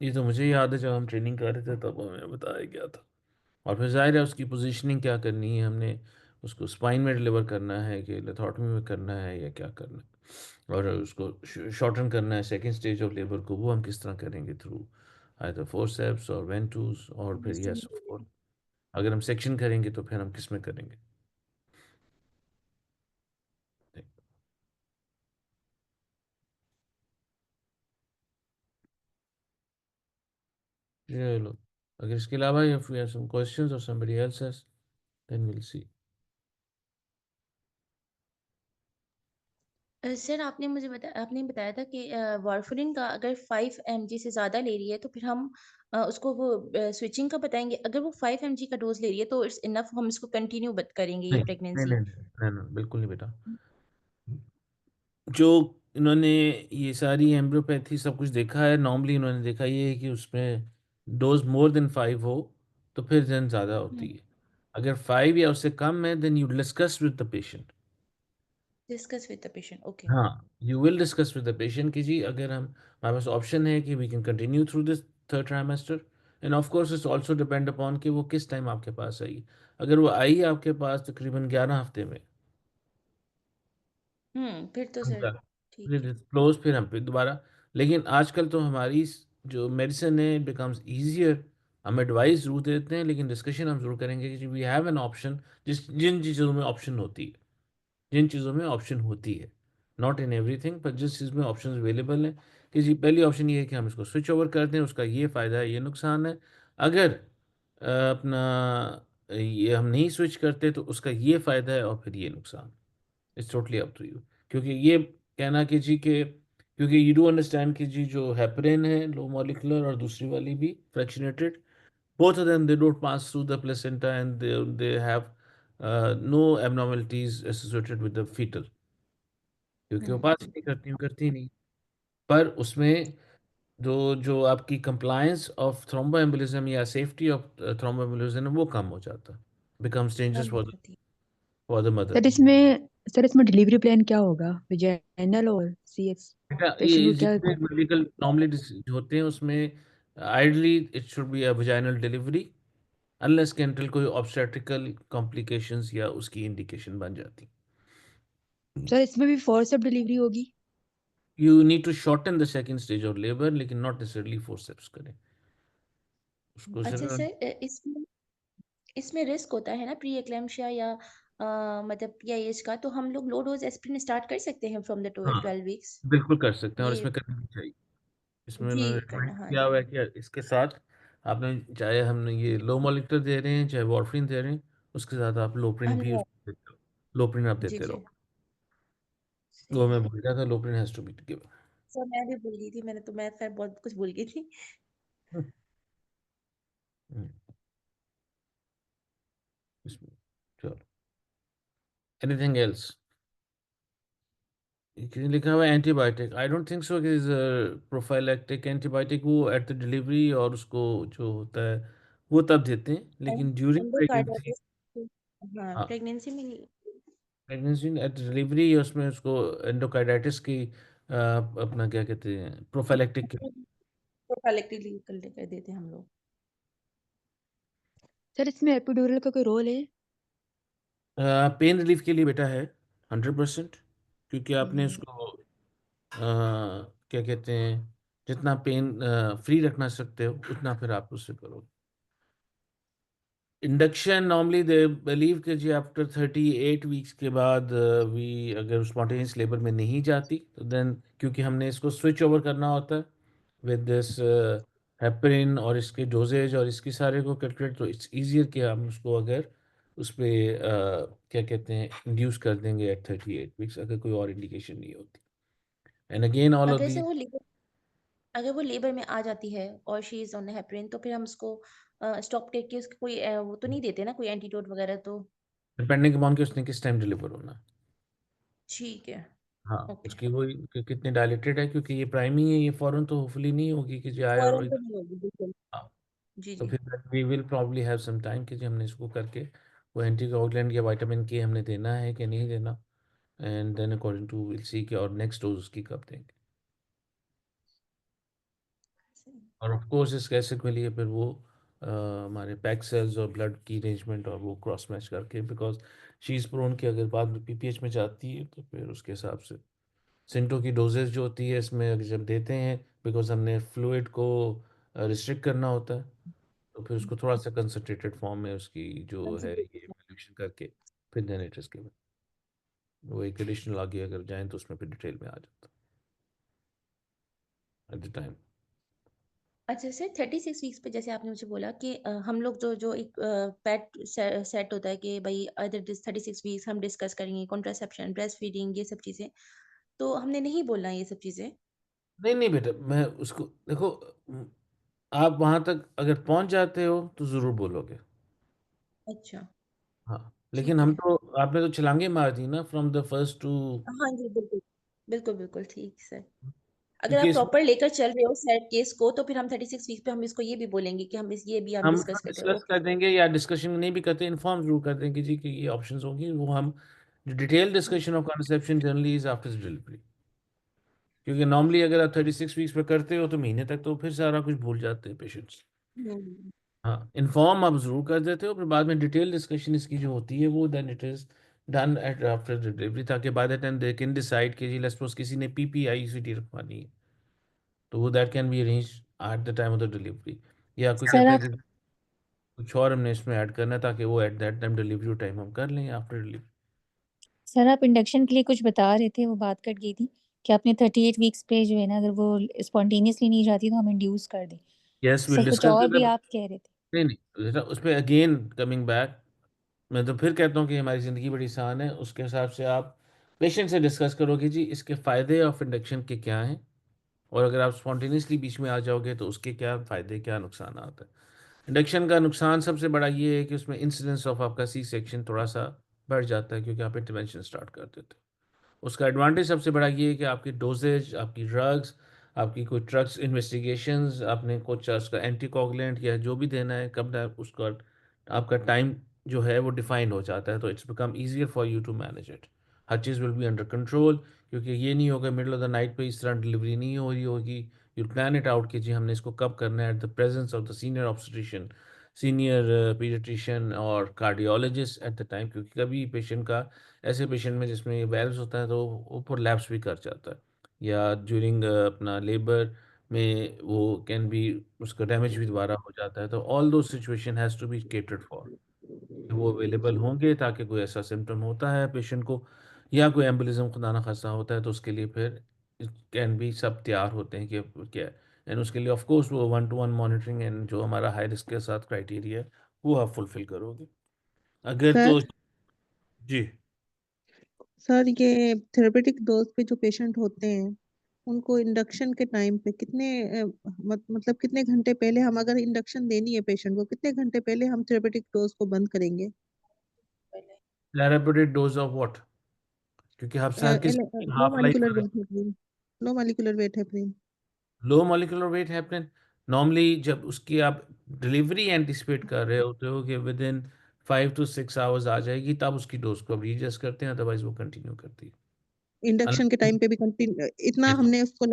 ये तो मुझे याद है, जब हम ट्रेनिंग कर रहे थे तब हमें बताया गया था। और फिर जाहिर है उसकी पोजीशनिंग क्या करनी है, हमने उसको स्पाइन में डिलीवर करना है कि लेथोटमी में करना है या क्या करना है, और उसको शॉर्टन करना है सेकेंड स्टेज ऑफ लेबर को, वो हम किस तरह करेंगे, थ्रू आइदर फोर्सेप्स और वेंटूस, और फिर यस ऑफ कोर्स अगर हम सेक्शन करेंगे तो फिर हम किस में करेंगे। चलो, अगर इसके अलावा if we have some questions और somebody else has, then will see. Sir आपने बताया था कि वारफरिन का अगर 5 mg से ज़्यादा ले रही है तो फिर हम उसको वो स्विचिंग का बताएंगे। अगर वो 5 mg का डोज ले रही है तो इट्स इनफ, हम इसको कंटिन्यू करेंगे ये नहीं नहीं प्रेगनेंसी। नहीं नहीं नहीं, बिल्कुल नहीं बेटा। जो इन्होंने ये सारी एम्ब्रियोपैथी सब कुछ देखा है, नॉर्मली इन्होंने देखा ये है कि उसमें डोज मोर देन 5 हो तो फिर जन ज़्यादा होती है। अगर 5 या उससे कम है, then you discuss with the patient discuss with the patient, okay. हाँ, you will discuss with the patient कि जी अगर हम हमारे पास ऑप्शन है कि we can continue through this third trimester, and of course it's also depend upon कि वो किस टाइम आपके पास आई। अगर वो आई आपके पास तकरीबन 11 हफ्ते में, फिर तो सर समझा, फिर ठीक है। क्लोज, फिर हम फिर दोबारा। लेकिन आजकल तो हमारी जो मेडिसिन है बिकम्स ईजियर। हम एडवाइस जरूर देते हैं लेकिन डिस्कशन हम जरूर करेंगे कि वी हैव एन ऑप्शन, जिन चीज़ों में ऑप्शन होती है, जिन चीज़ों में ऑप्शन होती है, नॉट इन एवरीथिंग, पर जिस चीज़ में ऑप्शन अवेलेबल हैं, कि जी पहली ऑप्शन ये है कि हम इसको स्विच ओवर कर दें, उसका ये फ़ायदा है, ये नुकसान है। अगर अपना ये हम नहीं स्विच करते तो उसका ये फ़ायदा है और फिर ये नुकसान। It's totally up to you. क्योंकि ये कहना कि जी के क्योंकि यू डू अंडरस्टैंड कि जी जो हेपरिन है लो मॉलिक्यूलर और दूसरी वाली भी फ्रैक्शनेटेड, both of them they don't pass through the placenta and they have no abnormalities associated with the fetal, क्योंकि वो पास ही नहीं करती नहीं। पर उसमें जो जो आपकी कंप्लायंस ऑफ थ्रोम्बोएम्बोलिज्म या सेफ्टी ऑफ थ्रोम्बोएम्बोलिज्म वो कम हो जाता है, बिकम्स डेंजरस कम हो जाती है। For the mother. सर इसमें सर इसमें डिलीवरी प्लान क्या होगा, विजाइनल और सीएस? बेटा पेशेंट ये को क्या? जितने मेडिकल नॉर्मली होते हैं उसमें ideally it should be a vaginal delivery, unless कैंटल कोई ऑब्स्टेट्रिकल कॉम्प्लिकेशंस या उसकी इंडिकेशन बन जाती। सर इसमें भी फोर्स ऑफ डिलीवरी होगी? You need to shorten the second stage of labour, लेकिन नॉट नेसेसरली फोर्सेप्स करें उसको अच्छा सिर्फ। सर, इसमें इसमें रिस्क होता है ना प्री एक्लेम्पशिया या मतलब या एज का, तो हम लोग लो डोज एस्पिरिन स्टार्ट कर सकते हैं फ्रॉम द हाँ 12 वीक्स? बिल्कुल कर सकते हैं और ये इसमें करना भी चाहिए। इसमें जी उन्होंने करना, रिकमेंड हाँ किया जी। हुआ है कि इसके साथ आपने चाहे हमने ये लो मॉलिक्यूलर दे रहे हैं चाहे वॉर्फिन दे रहे हैं, उसके साथ आप लोप्रिन हम भी लोग उसको देते हो। लोप्रिन आप जी देते जी, रहो। वो सही मैं है। भूल गया था, Loprin has to be given. Sir मैं भी भूल गई थी, मैं फिर बहुत कुछ भूल गई थी। इसमें चलो, एनीथिंग एल्स? लिखा हुआ है antibiotic, I don't think so is prophylactic antibiotic, वो एट द डिलीवरी और उसको जो होता है वो तब देते हैं, लेकिन ड्यूरिंग प्रेगनेंसी। एंडोकार्डाइटिस, हाँ हाँ, प्रेगनेंसी में प्रेगनेंसी एट डिलीवरी उसमें उसको एंडोकार्डाइटिस की अपना क्या कहते हैं प्रोफाइलैक्टिक। प्रोफाइलेक्टिक लीव कर देते हैं हम लोग। सर इसमें एपिड्यूरल का कोई रोल है? पेन रिलीफ के लिए बेटा है 100%, क्योंकि आपने हम्म, उसको क्या कहते हैं जितना पेन फ्री रखना सकते हो उतना फिर आप उससे करो। इंडक्शन नॉर्मली दे बिलीव कि जी आफ्टर 38 वीक्स के बाद वी अगर स्पॉन्टेनियस लेबर में नहीं जाती तो देन, क्योंकि हमने इसको स्विच ओवर करना होता है विद दिस हेपरिन और इसके डोजेज और इसकी सारे को कैलकुलेट, तो इट्स इजियर कि हम उसको अगर उस पे क्या कहते हैं इंड्यूस कर देंगे एट 38 वीक्स अगर कोई और इंडिकेशन नहीं होती। एंड अगेन ऑल ऑफ अगर से दी वो लेबर अगर वो लेबर में आ जाती है और शी इज ऑन हेपरिन, तो फिर हम उसको स्टॉप करके उसको कोई वो तो नहीं देते ना, कोई एंटीडोट वगैरह तो? डिपेंडिंग अपॉन कि उसने किस टाइम डिलीवर होना है। ठीक है, हाँ, ओके। उसकी वो कितने डायलेटेड है, क्योंकि ये प्राइमी है, ये फौरन तो होपफुली नहीं होगी कि जो आए और फौरन तो नहीं होगी, बिल्कुल। हाँ, जी तो जी। फिर we will probably have some time कि जी हमने इसको करके वो एंटीकोगुलेंट या विटामिन के हमने देना है कि नहीं देना, and then according to will see कि और नेक्स्ट डोज उसकी कब देंगे। और ऑफ कोर्स इस कैसेट के लिए फिर वो हमारे पैक सेल्स और ब्लड की अरेंजमेंट और वो क्रॉस मैच करके, बिकॉज शी इज़ प्रोन की अगर बाद में पीपीएच में जाती है तो फिर उसके हिसाब से सिंटो की डोजेज जो होती है इसमें अगर जब देते हैं, बिकॉज हमने फ्लूइड को रिस्ट्रिक्ट करना होता है, तो फिर उसको थोड़ा सा कंसनट्रेटेड फॉर्म में उसकी जो है ये एवोल्यूशन करके फिर देन इट इज गिवन। वो एक एडिशनल आगे अगर जाएं तो उसमें फिर डिटेल में आ जाता है एट द टाइम। अच्छा सर, 36 वीक्स पे जैसे आपने मुझे बोला कि हम लोग जो जो एक पैट सेट होता है कि भाई अदर दिस 36 वीक्स हम डिस्कस करेंगे कॉन्ट्रासेप्शन, ब्रेस्ट फीडिंग, ये सब चीजें, तो हमने नहीं बोलना ये सब चीजें? नहीं नहीं बेटा, मैं उसको देखो, आप वहां तक अगर पहुंच जाते हो तो ज़रूर बोलोगे। अच्छा, हाँ, लेकिन ठीक हम है। तो आपने तो छलांगे मार दी ना फ्रॉम द फर्स्ट टू। हाँ जी, बिल्कुल बिल्कुल बिल्कुल ठीक सर। अगर आप क्योंकि इसमें प्रॉपर लेकर चल रहे हो सेट केस को, तो फिर हम 36 वीक पे हम इसको ये भी बोलेंगे कि हम इस ये भी हम हम डिस्कस कर रहे हैं, डिस्कस ओके। कर देंगे या डिस्कशन नहीं भी करते, इन्फॉर्म जरूर कर देंगे जी कि ये ऑप्शंस होंगी, वो हम detail discussion of conception generally is after delivery, क्योंकि नॉर्मली अगर आप 36 वीक्स पे करते हो तो महीने तक तो फिर सारा कुछ भूल जाते हैं पेशेंट्स। हम्म। हाँ, इन्फॉर्म आप ज़रूर कर देते हो, फिर बाद में डिटेल डिस्कशन इसकी जो होती है वो then it is done at after delivery, ताकि by the time they can decide कि जी लेट्स सपोज किसी ने पीपीआईसीटी रखवानी है तो वो that can be arrange eight the time of the delivery, या कोई सर कहता है आप कि कुछ और हमने इसमें ऐड करना है ताकि वो eight that time delivery time हम कर लें आफ्टर डिलीवरी। सर आप इंडक्शन के लिए कुछ बता रहे थे, वो बात कट गई थी कि आपने 38 वीक्स पे जो है ना, अगर वो स्पॉन्टेनियसली नहीं जाती तो हम इंड्यूस कर दें। यस विल सर कुछ डिस्कस और भी दैट। आप कह रहे थे। नहीं नहीं बेटा, उस पर अगेन कमिंग बैक, मैं तो फिर कहता हूँ कि हमारी ज़िंदगी बड़ी आसान है, उसके हिसाब से आप पेशेंट से डिस्कस करो कि जी इसके फ़ायदे ऑफ इंडक्शन के क्या हैं, और अगर आप स्पॉन्टेनियसली बीच में आ जाओगे तो उसके क्या फ़ायदे क्या नुकसान आता है। इंडक्शन का नुकसान सबसे बड़ा ये है कि उसमें इंसिडेंस ऑफ आपका सी सेक्शन थोड़ा सा बढ़ जाता है, क्योंकि आप इंटरवेंशन स्टार्ट कर देते हो। उसका एडवांटेज सबसे बड़ा ये है कि आपकी डोजेज, आपकी ड्रग्स, आपकी कोई ड्रग्स इन्वेस्टिगेशंस, आपने कुछ उसका एंटीकोगुलेंट या जो भी देना है कब उसका आपका टाइम जो है वो डिफाइंड हो जाता है, तो it's become easier for you to manage it. हर चीज़ विल बी अंडर कंट्रोल, क्योंकि ये नहीं होगा मिडल ऑफ द नाइट पे इस तरह डिलीवरी नहीं हो रही होगी। यू प्लान इट आउट कि जी हमने इसको कब करना है, at the presence of the senior obstetrician, senior paediatrician और कार्डियोलॉजिस्ट एट द टाइम, क्योंकि कभी पेशेंट का ऐसे पेशेंट में जिसमें वायरस होता है तो ऊपर लैप्स भी कर जाता है, या ड्यूरिंग अपना लेबर में वो कैन बी उसका डैमेज भी दोबारा हो जाता है, तो although situation has to be catered for, वो अवेलेबल होंगे ताकि कोई ऐसा सिम्टम होता है पेशेंट को या कोई एम्बोलिज्म खुदा ना खास्ता होता है तो उसके लिए फिर कैन बी सब तैयार होते हैं कि क्या है। एंड उसके लिए ऑफ कोर्स वो 1-to-1 मॉनिटरिंग एंड जो हमारा हाई रिस्क के साथ क्राइटेरिया है वो आप फुलफिल करोगे अगर तो। सर जी। सर ये थेरेपेटिक डोज पे जो पेशेंट होते हैं उनको इंडक्शन के टाइम पे कितने मतलब कितने घंटे पहले, हम अगर इंडक्शन देनी है पेशेंट को, कितने घंटे पहले हम थेरेपेटिक डोज को बंद करेंगे? Therapeutic dose of what? क्योंकि आप हर किसी की low half life molecular weight heparin, low molecular weight heparin. Low molecular weight happen normally जब उसकी आप डिलीवरी एंटिसिपेट कर रहे होते हो कि विद इन 5 to 6 आवर्स आ जाएगी, तब उसकी डोज को आप रीएडजस्ट करते हैं, अदरवाइज वो कंटिन्यू करती है। इंडक्शन के टाइम पे भी कंटिन्यू इतना Yes. हमने उसको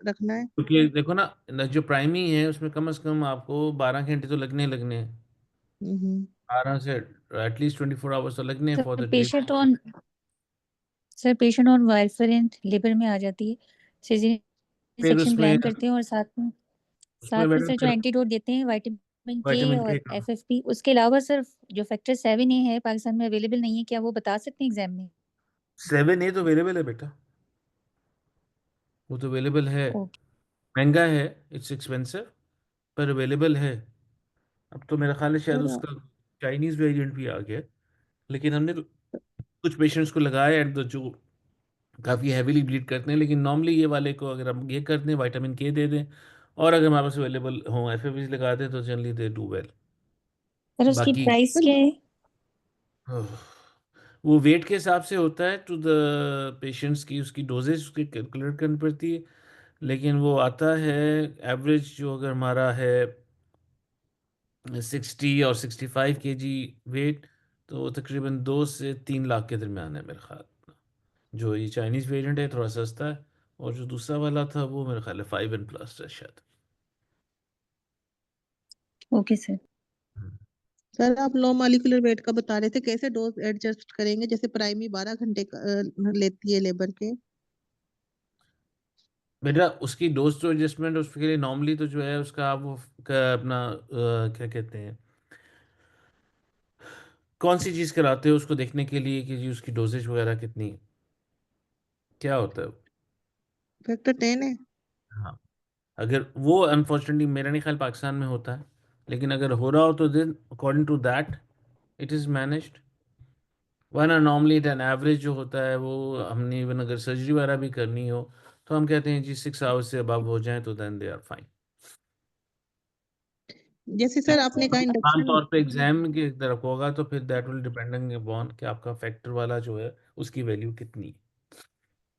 रखना है? क्योंकि देखो ना, जो प्राइमरी है उसमें कम से कम आपको 12 घंटे तो लगने ही लगने हैं, हम्म। 12 से एटलीस्ट 24 आवर्स तो लगने हैं for sir the day. Patient on warfarin liver में आ जाती है, सिजेरियन फिर सेक्शन उसमें प्लान करते हैं, और उसमें साथ में मैडम सर जो फिर एंटीडोट देते हैं विटामिन के विटामिन और के का एफएफपी, उसके अलावा सर जो फैक्टर 7A है पाकिस्तान में अवेलेबल नहीं है, क्या वो बता सकते हैं एग्जाम में? 7A तो अवेलेबल है बेटा, वो तो अवेलेबल है, ओके महंगा है, इट्स एक्सपेंसिव, पर अवेलेबल है। अब तो मेरा ख्याल है शायद सर उसका चाइनीज वेरिएंट भी आ गया है, लेकिन हमने तो कुछ पेशेंट्स को लगाया एंड जो काफ़ी हैवीली ब्लीड करते हैं, लेकिन नॉर्मली ये वाले को अगर हम ये कर दें विटामिन के दे दें और अगर हमारे पास अवेलेबल हो एफ लगा दें तो generally they do well. Sir, उसकी बाकी प्राइस क्या है? वो वेट के हिसाब से होता है, टू द पेशेंट्स की उसकी डोजेज उसकी कैलकुलेट करनी पड़ती है, लेकिन वो आता है एवरेज जो अगर हमारा है 60 और 65 kg वेट, तो तकरीबन 2 से 3 लाख के दरमियान है मेरे ख्याल। जो ये चाइनीज़ वेरिएंट है थोड़ा सस्ता है, और जो दूसरा वाला था वो मेरे ख्याल है 5 and plus है शायद। Okay sir. सर आप लो मॉलिक्यूलर वेट का बता रहे थे, कैसे डोज एडजस्ट करेंगे? जैसे प्राइमरी 12 घंटे लेती है लेबर के। बेटा उसकी डोज तो एडजस्टमेंट उसके लिए नॉर्मली तो जो है उसका आप वो अपना क्या कहते हैं, कौन सी चीज़ कराते हो उसको देखने के लिए कि जी उसकी डोजेज वगैरह कितनी क्या होता है। फैक्टर 10 है? हाँ, अगर वो अनफॉर्चुनेटली मेरा नहीं ख्याल पाकिस्तान में होता है, लेकिन अगर हो रहा हो तो then according to that it is managed. वरना नॉर्मली एन एवरेज जो होता है वो हमने इवन अगर सर्जरी वगैरह भी करनी हो तो हम कहते हैं जी 6 आवर्स से अबव हो जाए तो देन दे आर फाइन। जैसे सर आपने कहा इंडक्शन। आमतौर पे एग्जाम की तरफ होगा तो फिर दैट विल डिपेंडिंग अपॉन कि आपका फैक्टर वाला जो है उसकी वैल्यू कितनी है।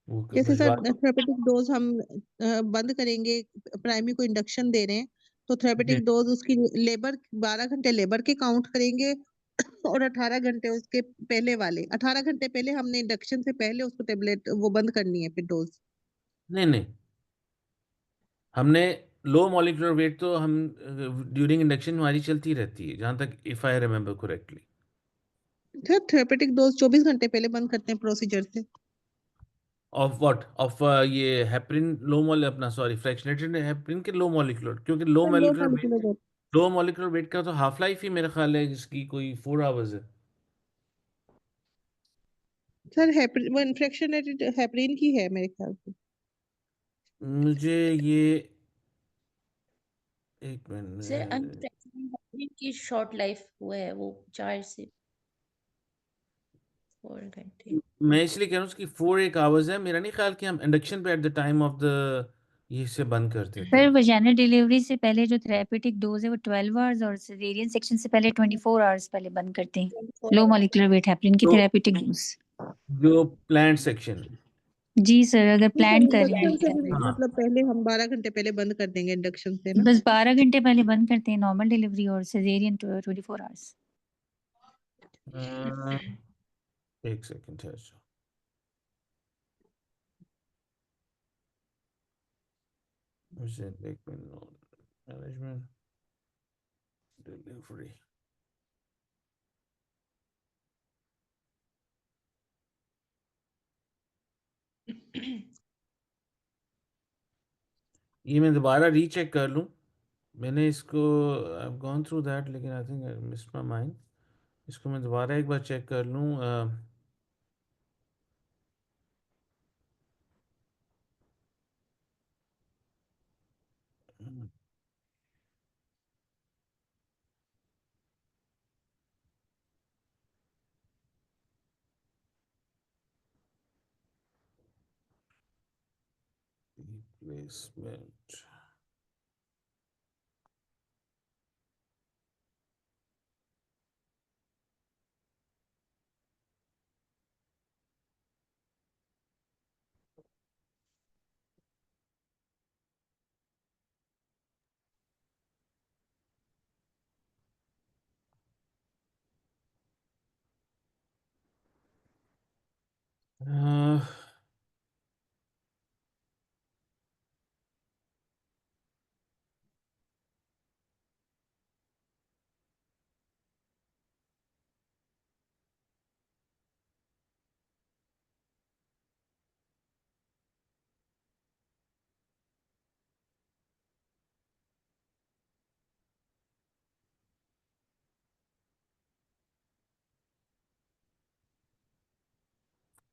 वो जैसे सर भिजवा थेरेपेटिक डोज हम बंद करेंगे, प्राइमरी को इंडक्शन दे रहे हैं, तो जी। थेरेपेटिक डोज उसकी लेबर 12 घंटे लेबर के काउंट करेंगे और 18 घंटे उसके पहले वाले, 18 घंटे पहले हमने इंडक्शन से पहले उसको टेबलेट वो बंद करनी है फिर डोज। नहीं नहीं, हमने लो मॉलिक्यूलर वेट तो हम ड्यूरिंग इंडक्शन हमारी चलती रहती है, जहाँ तक if I remember correctly. Sir therapeutic dose 24 घंटे पहले बंद करते हैं प्रोसीजर से। ऑफ व्हाट, ऑफ ये हेपरिन लो मोल अपना, सॉरी फ्रैक्शनेटेड हेपरिन के लो मॉलिक्यूलर, क्योंकि low sir low molecular weight, molecular dose. Low molecular weight का तो हाफ लाइफ ही मेरा ख्याल है इसकी कोई 4 आवर्स है। सर हेपरिन वो इन्फ्रेक्शनेटेड हेपरिन की है मेरे ख्याल से। मुझे ये एक सर मिनट, अनफ्रैक्चरिंग की शॉर्ट लाइफ वो है, वो 4 से 4 घंटे। मैं इसलिए कह रहा हूँ कि 4 1 आवर्स है। मेरा नहीं ख्याल कि हम इंडक्शन पे eight the time of the ये से बंद करते थे। सर वजाइनल डिलीवरी से पहले जो थेरेपेटिक डोज है वो 12 आवर्स और सिजेरियन सेक्शन से पहले 24 आवर्स पहले बंद करते हैं 24 लो hours। मॉलिक्यूलर वेट हेपरिन की तो थेरेपेटिक डोज। जो प्लांट सेक्शन, जी सर, अगर नहीं प्लान सर कर रहे इंडक्शन से भी हैं हाँ मतलब पहले हम 12 घंटे पहले बंद कर देंगे इंडक्शन से ना। बस 12 घंटे पहले बंद करते हैं नॉर्मल डिलीवरी और सिजेरियन 24 आवर्स। एक सेकंड है। मुझे एक मिनट, मैनेजमेंट डिलीवरी, ये मैं दोबारा रीचेक कर लूँ। मैंने इसको आई गॉन थ्रू दैट, लेकिन I think I miss my mind. इसको मैं दोबारा एक बार चेक कर लूँ। रिप्लेसमेंट,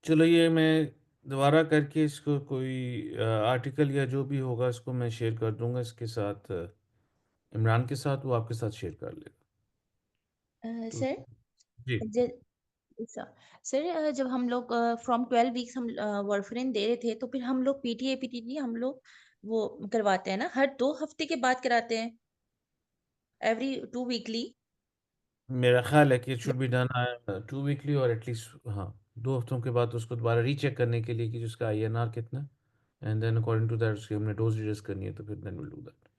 चलो ये मैं दोबारा करके इसको कोई आर्टिकल या जो भी होगा इसको मैं शेयर कर दूंगा इसके साथ, इमरान के साथ, वो आपके साथ शेयर कर लेगा। तो सर जी, ऐसा सर, जब हम लोग फ्रॉम 12 वीक्स हम वारफरिन दे रहे थे, तो फिर हम लोग पीटीए पीटीटी हम लोग वो करवाते हैं ना, हर 2 हफ्ते के बाद कराते हैं, एवरी 2 वीकली। मेरा ख्याल है कि it should be done 2 weekly, और एटलीस्ट हाँ 2 हफ्तों के बाद उसको दोबारा रीचेक करने के लिए कि जिसका INR कितना, and then according to that उसकी हमने डोज एडजस्ट करनी है, तो फिर देन विल डू दैट।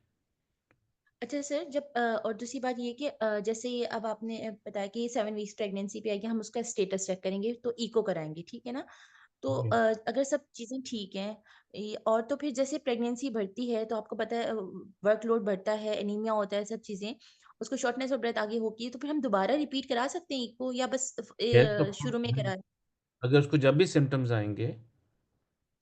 अच्छा सर, जब और दूसरी बात ये कि जैसे ये अब आपने बताया कि 7 वीक्स प्रेगनेंसी पे आएगी, हम उसका स्टेटस चेक करेंगे तो इको कराएंगे, ठीक है ना? तो जी, अगर सब चीज़ें ठीक हैं, और तो फिर जैसे प्रेगनेंसी बढ़ती है तो आपको पता है वर्कलोड बढ़ता है, एनीमिया होता है, सब चीज़ें, उसको शॉर्टनेस ऑफ ब्रेथ आगे होगी, तो फिर हम दोबारा रिपीट करा सकते हैं इको, या बस यस ऑफ शुरू में कोर्स। कराएं अगर उसको जब भी सिम्टम्स आएंगे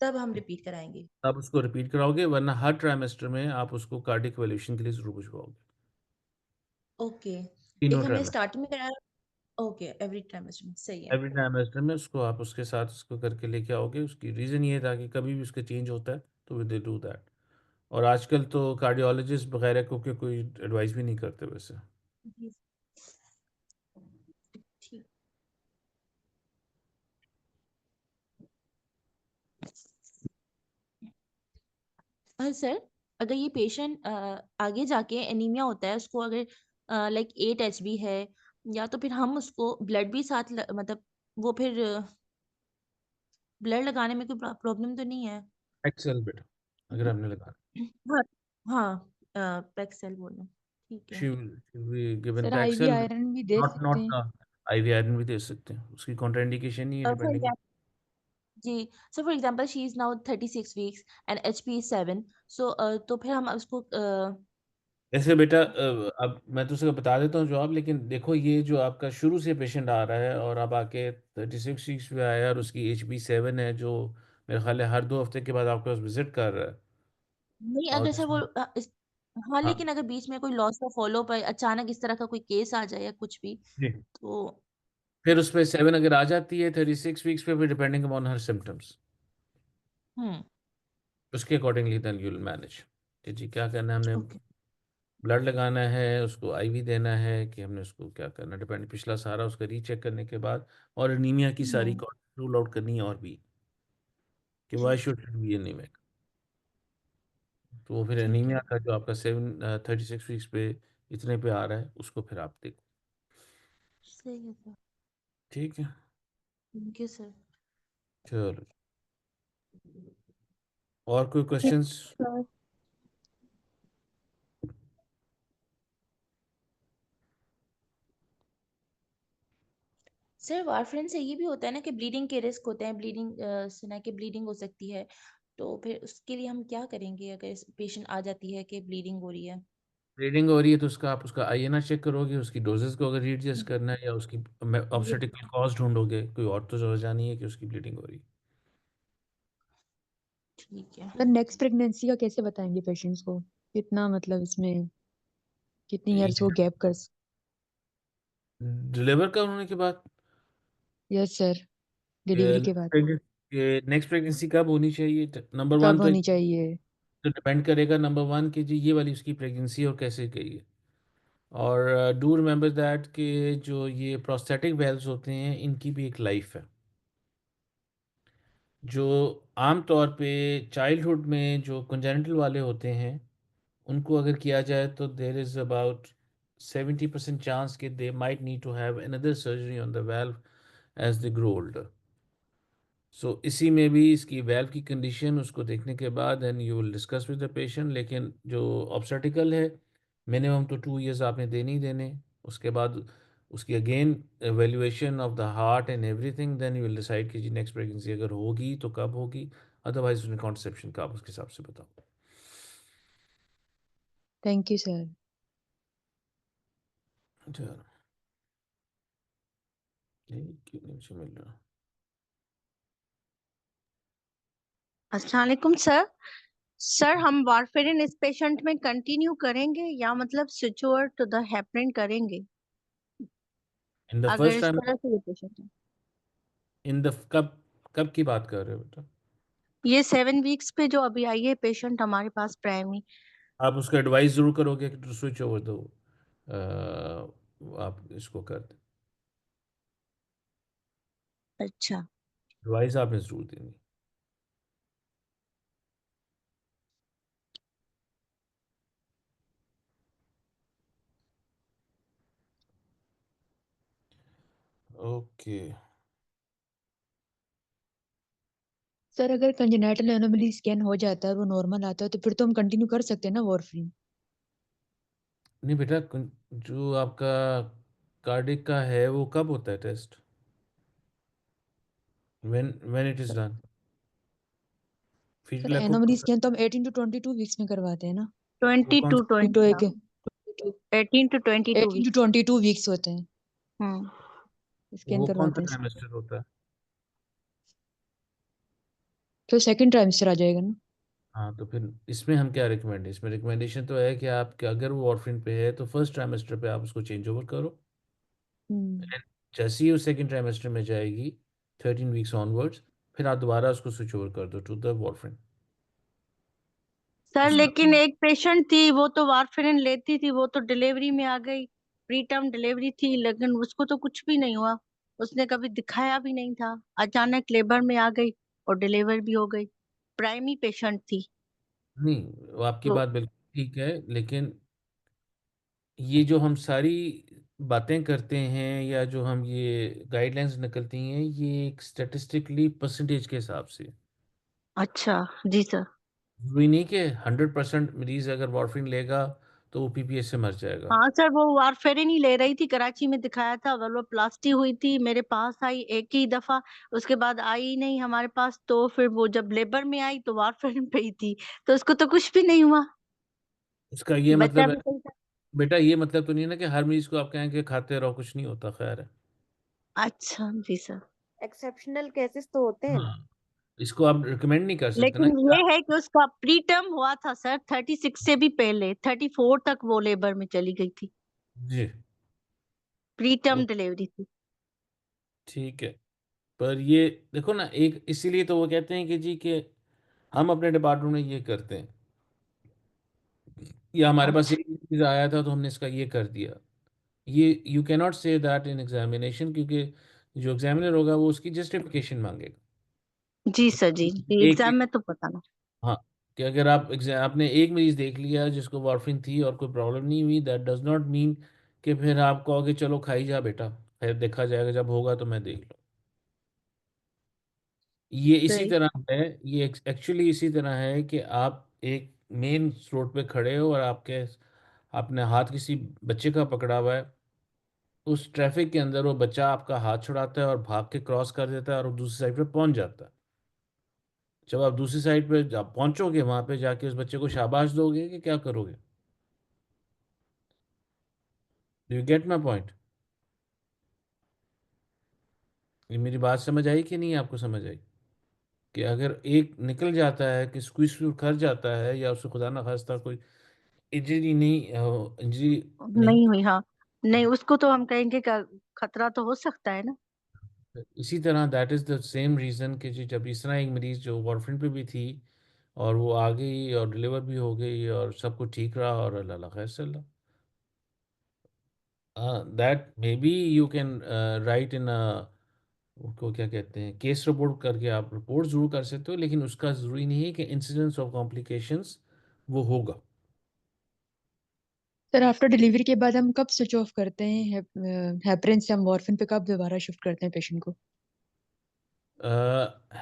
तब हम रिपीट कराएंगे? तब उसको रिपीट कराओगे, वरना हर ट्राइमेस्टर में आप उसको कार्डियक वैल्यूएशन के लिए जरूर पूछवाओगे, ओके। तीनों एक हमने ट्राइमेस्टर। स्टार्टिंग में कराया। ओके, एवरी ट्राइमेस्टर में सही है। एवरी ट्राइमेस्टर में उसको आप उसके साथ उसको करके लेके आओगे। उसकी रीज़न ये था कि कभी भी उसका चेंज होता है तो विद दे डू दैट। और आजकल तो कार्डियोलॉजिस्ट वगैरह को के कोई एडवाइस भी नहीं करते वैसे। जी, ठीक। सर, अगर ये पेशेंट आगे जाके एनीमिया होता है, उसको अगर लाइक 8 HB है, या तो फिर हम उसको ब्लड भी साथ मतलब वो फिर ब्लड लगाने में कोई प्रॉब्लम तो नहीं है? एक्सेल बेटा, अगर आपने लगा। हाँ हाँ, पैक्सेल बोल रहे हैं। ठीक। ठीक है। she will be given sir IV Paxil, iron भी दे सकते not हैं? IV आयरन भी दे सकते हैं, उसकी कॉन्ट्राइंडिकेशन नहीं है फॉर डिपेंडिंग। एग्जाम्पल जी, so for example she is now 36 weeks and HP is 7, so तो फिर हम उसको ऐसे बेटा अब मैं तो उसको बता देता हूँ जवाब, लेकिन देखो ये जो आपका शुरू से पेशेंट आ रहा है और अब आके 36 वीक्स पे आया और उसकी HP 7 है, जो मेरे ख्याल है हर 2 हफ्ते के बाद आपके पास विजिट कर रहा है, नहीं, और अगर सर वो जिसमें हाँ, हाँ लेकिन अगर बीच में कोई लॉस ऑफ फॉलो पर अचानक इस तरह का कोई केस आ जाए या कुछ भी, जी, तो फिर उस पर 7 अगर आ जाती है 36 वीक्स पे, फिर depending upon her symptoms, hmm, उसके accordingly then you will manage कि जी क्या करना है, हमने ओके, ब्लड लगाना है, उसको IV देना है, कि हमने उसको क्या करना, डिपेंड पिछला सारा उसका रीचेक करने के बाद, और एनीमिया की सारी हम्म, रूल आउट करनी है, और भी कि वाई ठीक, शुड इट बी एनीमिक। तो फिर ठीक है, एनीमिया का जो आपका 36 वीक्स पे इतने पे आ रहा है, उसको फिर आप देखो। सही है सर, ठीक है, थैंक यू सर। चलो, और कोई क्वेश्चंस? सर सर वारफेरिन से ये भी होता है ना कि ब्लीडिंग के रिस्क होते हैं, ब्लीडिंग सुना है कि ब्लीडिंग हो सकती है, तो फिर उसके लिए हम क्या करेंगे अगर पेशेंट आ जाती है कि ब्लीडिंग हो रही है? ब्लीडिंग हो रही है तो उसका आप उसका INR चेक करोगे, उसकी डोजेस को अगर रीएडजस्ट हम्म, करना है, या उसकी ये ऑब्स्टेट्रिकल कॉज ढूंढोगे, कोई और तो वजह नहीं है कि उसकी ब्लीडिंग हो रही है। ठीक है। सर नेक्स्ट प्रेगनेंसी का कैसे बताएंगे पेशेंट्स को? कितना मतलब इसमें कितनी ईयर्स वो गैप कर? डिलीवर का होने के बाद, यस सर, डिलीवरी के बाद नेक्स्ट प्रेगनेंसी कब होनी चाहिए, नंबर वन कब तो होनी चाहिए? तो डिपेंड करेगा, नंबर वन कि जी ये वाली उसकी प्रेगनेंसी और कैसे गई है। और डू रिमेंबर दैट कि जो ये प्रोस्थेटिक वेल्व्स होते हैं, इनकी भी एक लाइफ है, जो आम तौर पे चाइल्डहुड में जो कंजेनिटल वाले होते हैं, उनको अगर किया जाए तो देर इज़ अबाउट 70% चांस कि they might need to have another surgery on the valve as they grow older. So इसी में भी इसकी वेल्व की कंडीशन उसको देखने के बाद then you will discuss with the patient, लेकिन जो ऑब्स्टेटिकल है, मिनिमम तो 2 इयर्स आपने देने ही देने। उसके बाद उसकी again evaluation of the heart and everything, then you will decide कि जी नेक्स्ट प्रेगनेंसी अगर होगी तो कब होगी, अदरवाइज उसमें कॉन्सेप्शन का आप उसके हिसाब से बताओ। Thank you sir. चलो, ये क्यों नहीं मुझे मिल रहा? अस्सलाम वालेकुम सर। सर हम वारफेरिन इस पेशेंट में कंटिन्यू करेंगे या मतलब switch over to the heparin करेंगे इन द अगर फर्स्ट इस टाइम, तरह से ये पेशेंट है? इन द कब कब की बात कर रहे हो बेटा? ये 7 वीक्स पे जो अभी आई है पेशेंट हमारे पास प्राइमरी। आप उसको एडवाइस ज़रूर करोगे कि टू स्विच ओवर दो, आप इसको कर दें, अच्छा एडवाइस आपने ज़रूर देनी। ओके, सर अगर कंजेनाइटल एनोमली स्कैन हो जाता है और वो नॉर्मल आता है तो फिर तो हम कंटिन्यू कर सकते हैं ना वॉरफेरिन? नहीं बेटा, जो आपका कार्डिक का है वो कब होता है test, when it is done, sir fetal echo anomaly scan तो हम 18 to 22 वीक्स में करवाते हैं ना? वो कौन 22 सा, फिर तो 20 एक 18 to 22 18 to वीक्स। 22 वीक्स होते हैं, हम्म स्कैन वो कौन सा करवाते हैं। ट्राइमेस्टर होता है? तो सेकंड ट्राइमेस्टर आ जाएगा ना? हाँ, तो फिर इसमें हम क्या रिकमेंड, इसमें रिकमेंडेशन तो है कि आप अगर वो वॉरफिन पे है तो फर्स्ट ट्राइमेस्टर पे आप उसको चेंज ओवर करो, हम्म। जैसे ही वो सेकंड ट्राइमेस्टर में जाएगी 13 वीक्स ऑनवर्ड्स, फिर आप दोबारा उसको स्विच ओवर कर दो टू द वॉरफिन। सर उसका लेकिन एक पेशेंट थी वो तो वारफेरिन लेती थी, वो तो डिलीवरी में आ गई, प्री टर्म डिलीवरी थी, लेकिन उसको तो कुछ भी नहीं हुआ, उसने कभी दिखाया भी नहीं था, अचानक लेबर में आ गई और डिलीवर भी हो गई, प्राइमरी पेशेंट थी। नहीं, वो आपकी तो बात बिल्कुल ठीक है, लेकिन ये जो हम सारी बातें करते हैं या जो हम ये गाइडलाइंस निकलती हैं, ये एक स्टेटिस्टिकली परसेंटेज के हिसाब से, अच्छा जी सर। जरूरी नहीं कि 100% मरीज अगर वारफिन लेगा तो वो पीपीएस से मर जाएगा। हाँ सर, वो वारफेरिन ही ले रही थी, कराची में दिखाया था, वेलोप्लास्टी हुई थी, मेरे पास आई एक ही दफा, उसके बाद आई ही नहीं हमारे पास। तो फिर वो जब लेबर में आई तो वारफेरिन पे ही थी, तो उसको तो कुछ भी नहीं हुआ, इसका ये बच्चा मतलब भी है सही था। बेटा, ये मतलब तो नहीं है ना कि हर मरीज को आप कहें कि खाते रहो कुछ नहीं होता। खैर है। अच्छा जी सर। एक्सेप्शनल केसेस तो होते हैं ना। हाँ, इसको आप रिकमेंड नहीं कर सकते ना लेकिन कि ये है कि उसका प्री टर्म हुआ था सर 36 से भी पहले, 34 तक वो लेबर में चली गई थी, जी प्री वो टर्म डिलीवरी थी। ठीक है। पर ये देखो ना, एक इसीलिए तो वो कहते हैं कि जी कि हम अपने डिपार्टमेंट में ये करते हैं, या हमारे पास अच्छा एक चीज़ आया था तो हमने इसका ये कर दिया। ये you can not say that in examination, क्योंकि जो एग्जामिनर होगा वो उसकी जस्टिफिकेशन मांगेगा। जी सर, जी जी, एक एग्जाम में तो पता ना। हाँ, कि अगर आप आपने एक मरीज देख लिया जिसको वार्फिन थी और कोई प्रॉब्लम नहीं हुई, दैट डज नॉट मीन कि फिर आप कहोगे चलो खाई जा बेटा, फिर देखा जाएगा, जब होगा तो मैं देख लूँ। ये इसी सही। तरह है, ये एक्चुअली इसी तरह है कि आप एक मेन रोड पे खड़े हो और आपके आपने हाथ किसी बच्चे का पकड़ा हुआ है, उस ट्रैफिक के अंदर वो बच्चा आपका हाथ छुड़ाता है और भाग के क्रॉस कर देता है और वो दूसरी साइड पे पहुंच जाता है। जब आप दूसरी साइड पे जब पहुंचोगे, वहां पे जाके उस बच्चे को शाबाश दोगे कि क्या करोगे? Do you get my point? ये मेरी बात समझ आई कि नहीं आपको समझ आई? कि अगर एक निकल जाता है कि स्क्वीज कर जाता है या उसे खुदा ना खास्ता कोई इंजरी नहीं, इंजरी नहीं, नहीं हुई, हाँ। नहीं, उसको तो हम कहेंगे कि खतरा तो हो सकता है ना। इसी तरह that is the same reason कि जी जब इस तरह एक मरीज़ जो वारफिन पे भी थी और वो आ गई और डिलीवर भी हो गई और सब कुछ ठीक रहा और अल्लाह खैर चल रहा, that may be you can write in उसको क्या कहते हैं, केस रिपोर्ट करके आप रिपोर्ट ज़रूर कर सकते हो, लेकिन उसका ज़रूरी नहीं है कि इंसिडेंस ऑफ कॉम्प्लिकेशंस वो होगा। सर आफ्टर डिलीवरी के बाद हम कब स्विच ऑफ करते हैं हेपरिन से, हम वॉर्फिन पे कब दोबारा शिफ्ट करते हैं पेशेंट को?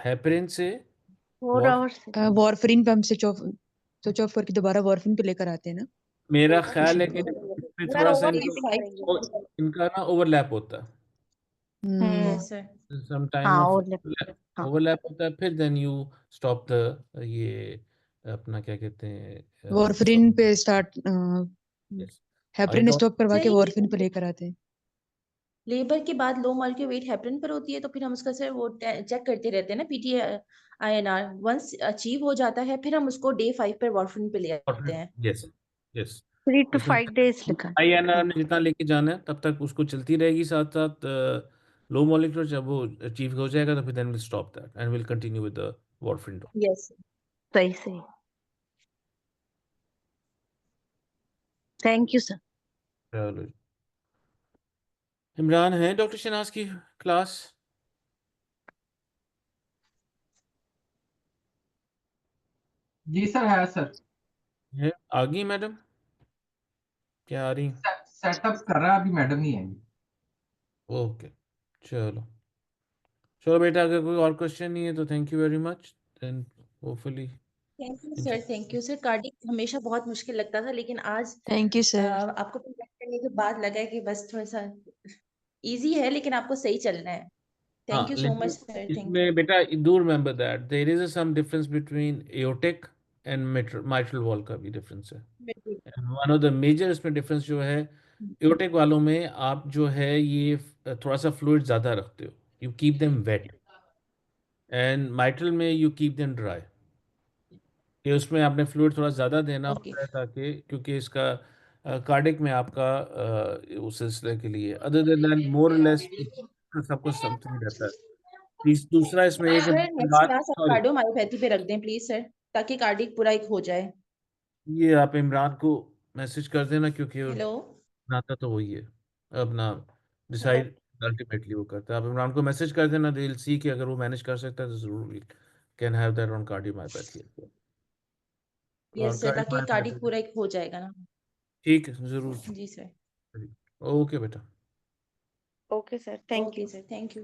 हेपरिन से 4 वॉर आवर्स से। वॉर्फरिन पे हम स्विच ऑफ करके दोबारा वॉर्फिन पे लेकर आते हैं ना मेरा ख्याल है पेशेंट कि को? इसमें यार थोड़ा सा ओवर इनका 5 इनका ना ओवरलैप होता हम्म। Yes sir. है, सम टाइम हाँ, ऑफ और हाँ। ओवरलैप होता है, फिर देन यू स्टॉप द ये अपना क्या कहते हैं वॉर्फरिन पे start, yes I heparin don't stop करवा सर के ये वॉर्फिन पे लेकर आते हैं। लेबर के बाद लो मॉलिक्यूलर वेट हेपरिन पर होती है, तो फिर हम उसका सर वो चेक करते रहते हैं ना, पीटी आईएनआर वंस अचीव हो जाता है, फिर हम उसको डे 5 पर वॉर्फिन पे ले आते हैं। यस यस 3 to उसमें 5 days लिखा है। आईएनआर ने जितना लेके जाना है तब तक उसको चलती रहेगी, साथ साथ लो मॉलिक्यूलर जब वो अचीव हो जाएगा तो फिर then will stop that and will continue with the warfarin dose. Yes सही सही। Thank you sir. चलो जी। इमरान है डॉक्टर शनाज की क्लास? जी सर, है सर। है आ गई मैडम? क्या आ रही? सेटअप कर रहा है, अभी मैडम नहीं आएंगी। ओके चलो। चलो बेटा, अगर कोई और क्वेश्चन नहीं है तो thank you very much, then hopefully thank you sir. Thank you sir. Cardiac हमेशा बहुत मुश्किल लगता था, लेकिन आज थैंक यू सर। आपको प्रिपेयर करने के बाद लगा है कि बस थोड़ा सा इजी है, लेकिन आपको सही चलना है। हाँ, थैंक यू सो मच लेकिन सर। थैंक इसमें बेटा do remember that there is some difference between aortic and mitral valve का भी डिफरेंस है। You. One of the major इसमें डिफरेंस जो है, एओर्टिक वालों में आप जो है ये थोड़ा सा फ्लूइड ज़्यादा रखते हो, you keep them wet, and mitral में यू कीप देम ड्राई, कि उसमें आपने फ्लूइड थोड़ा ज़्यादा देना ओके होता है ताकि, क्योंकि इसका कार्डिक में आपका उस सिलसिले के लिए, अदर देन मोर लेस सब कुछ समथिंग रहता है। दूसरा इसमें एक सर, नेक्स्ट बात, क्लास आप सॉरी, कार्डियोमायोपैथी पे रख दें प्लीज सर, ताकि कार्डिक पूरा एक हो जाए। ये आप इमरान को मैसेज कर देना, क्योंकि हेलो। नाता तो वही है अपना, हेलो। डिसाइड अल्टीमेटली वो करता है। आप इमरान को मैसेज कर देना, दिल सी कि अगर वो मैनेज कर सकता है तो जरूर can have that on cardiomyopathy. और यस सर, ताकि कार्डिक कार्डियोमायोपैथी पूरा एक हो जाएगा ना। ठीक है, जरूर। जी सर। ओके बेटा। Okay sir, thank okay you. Sir, thank you.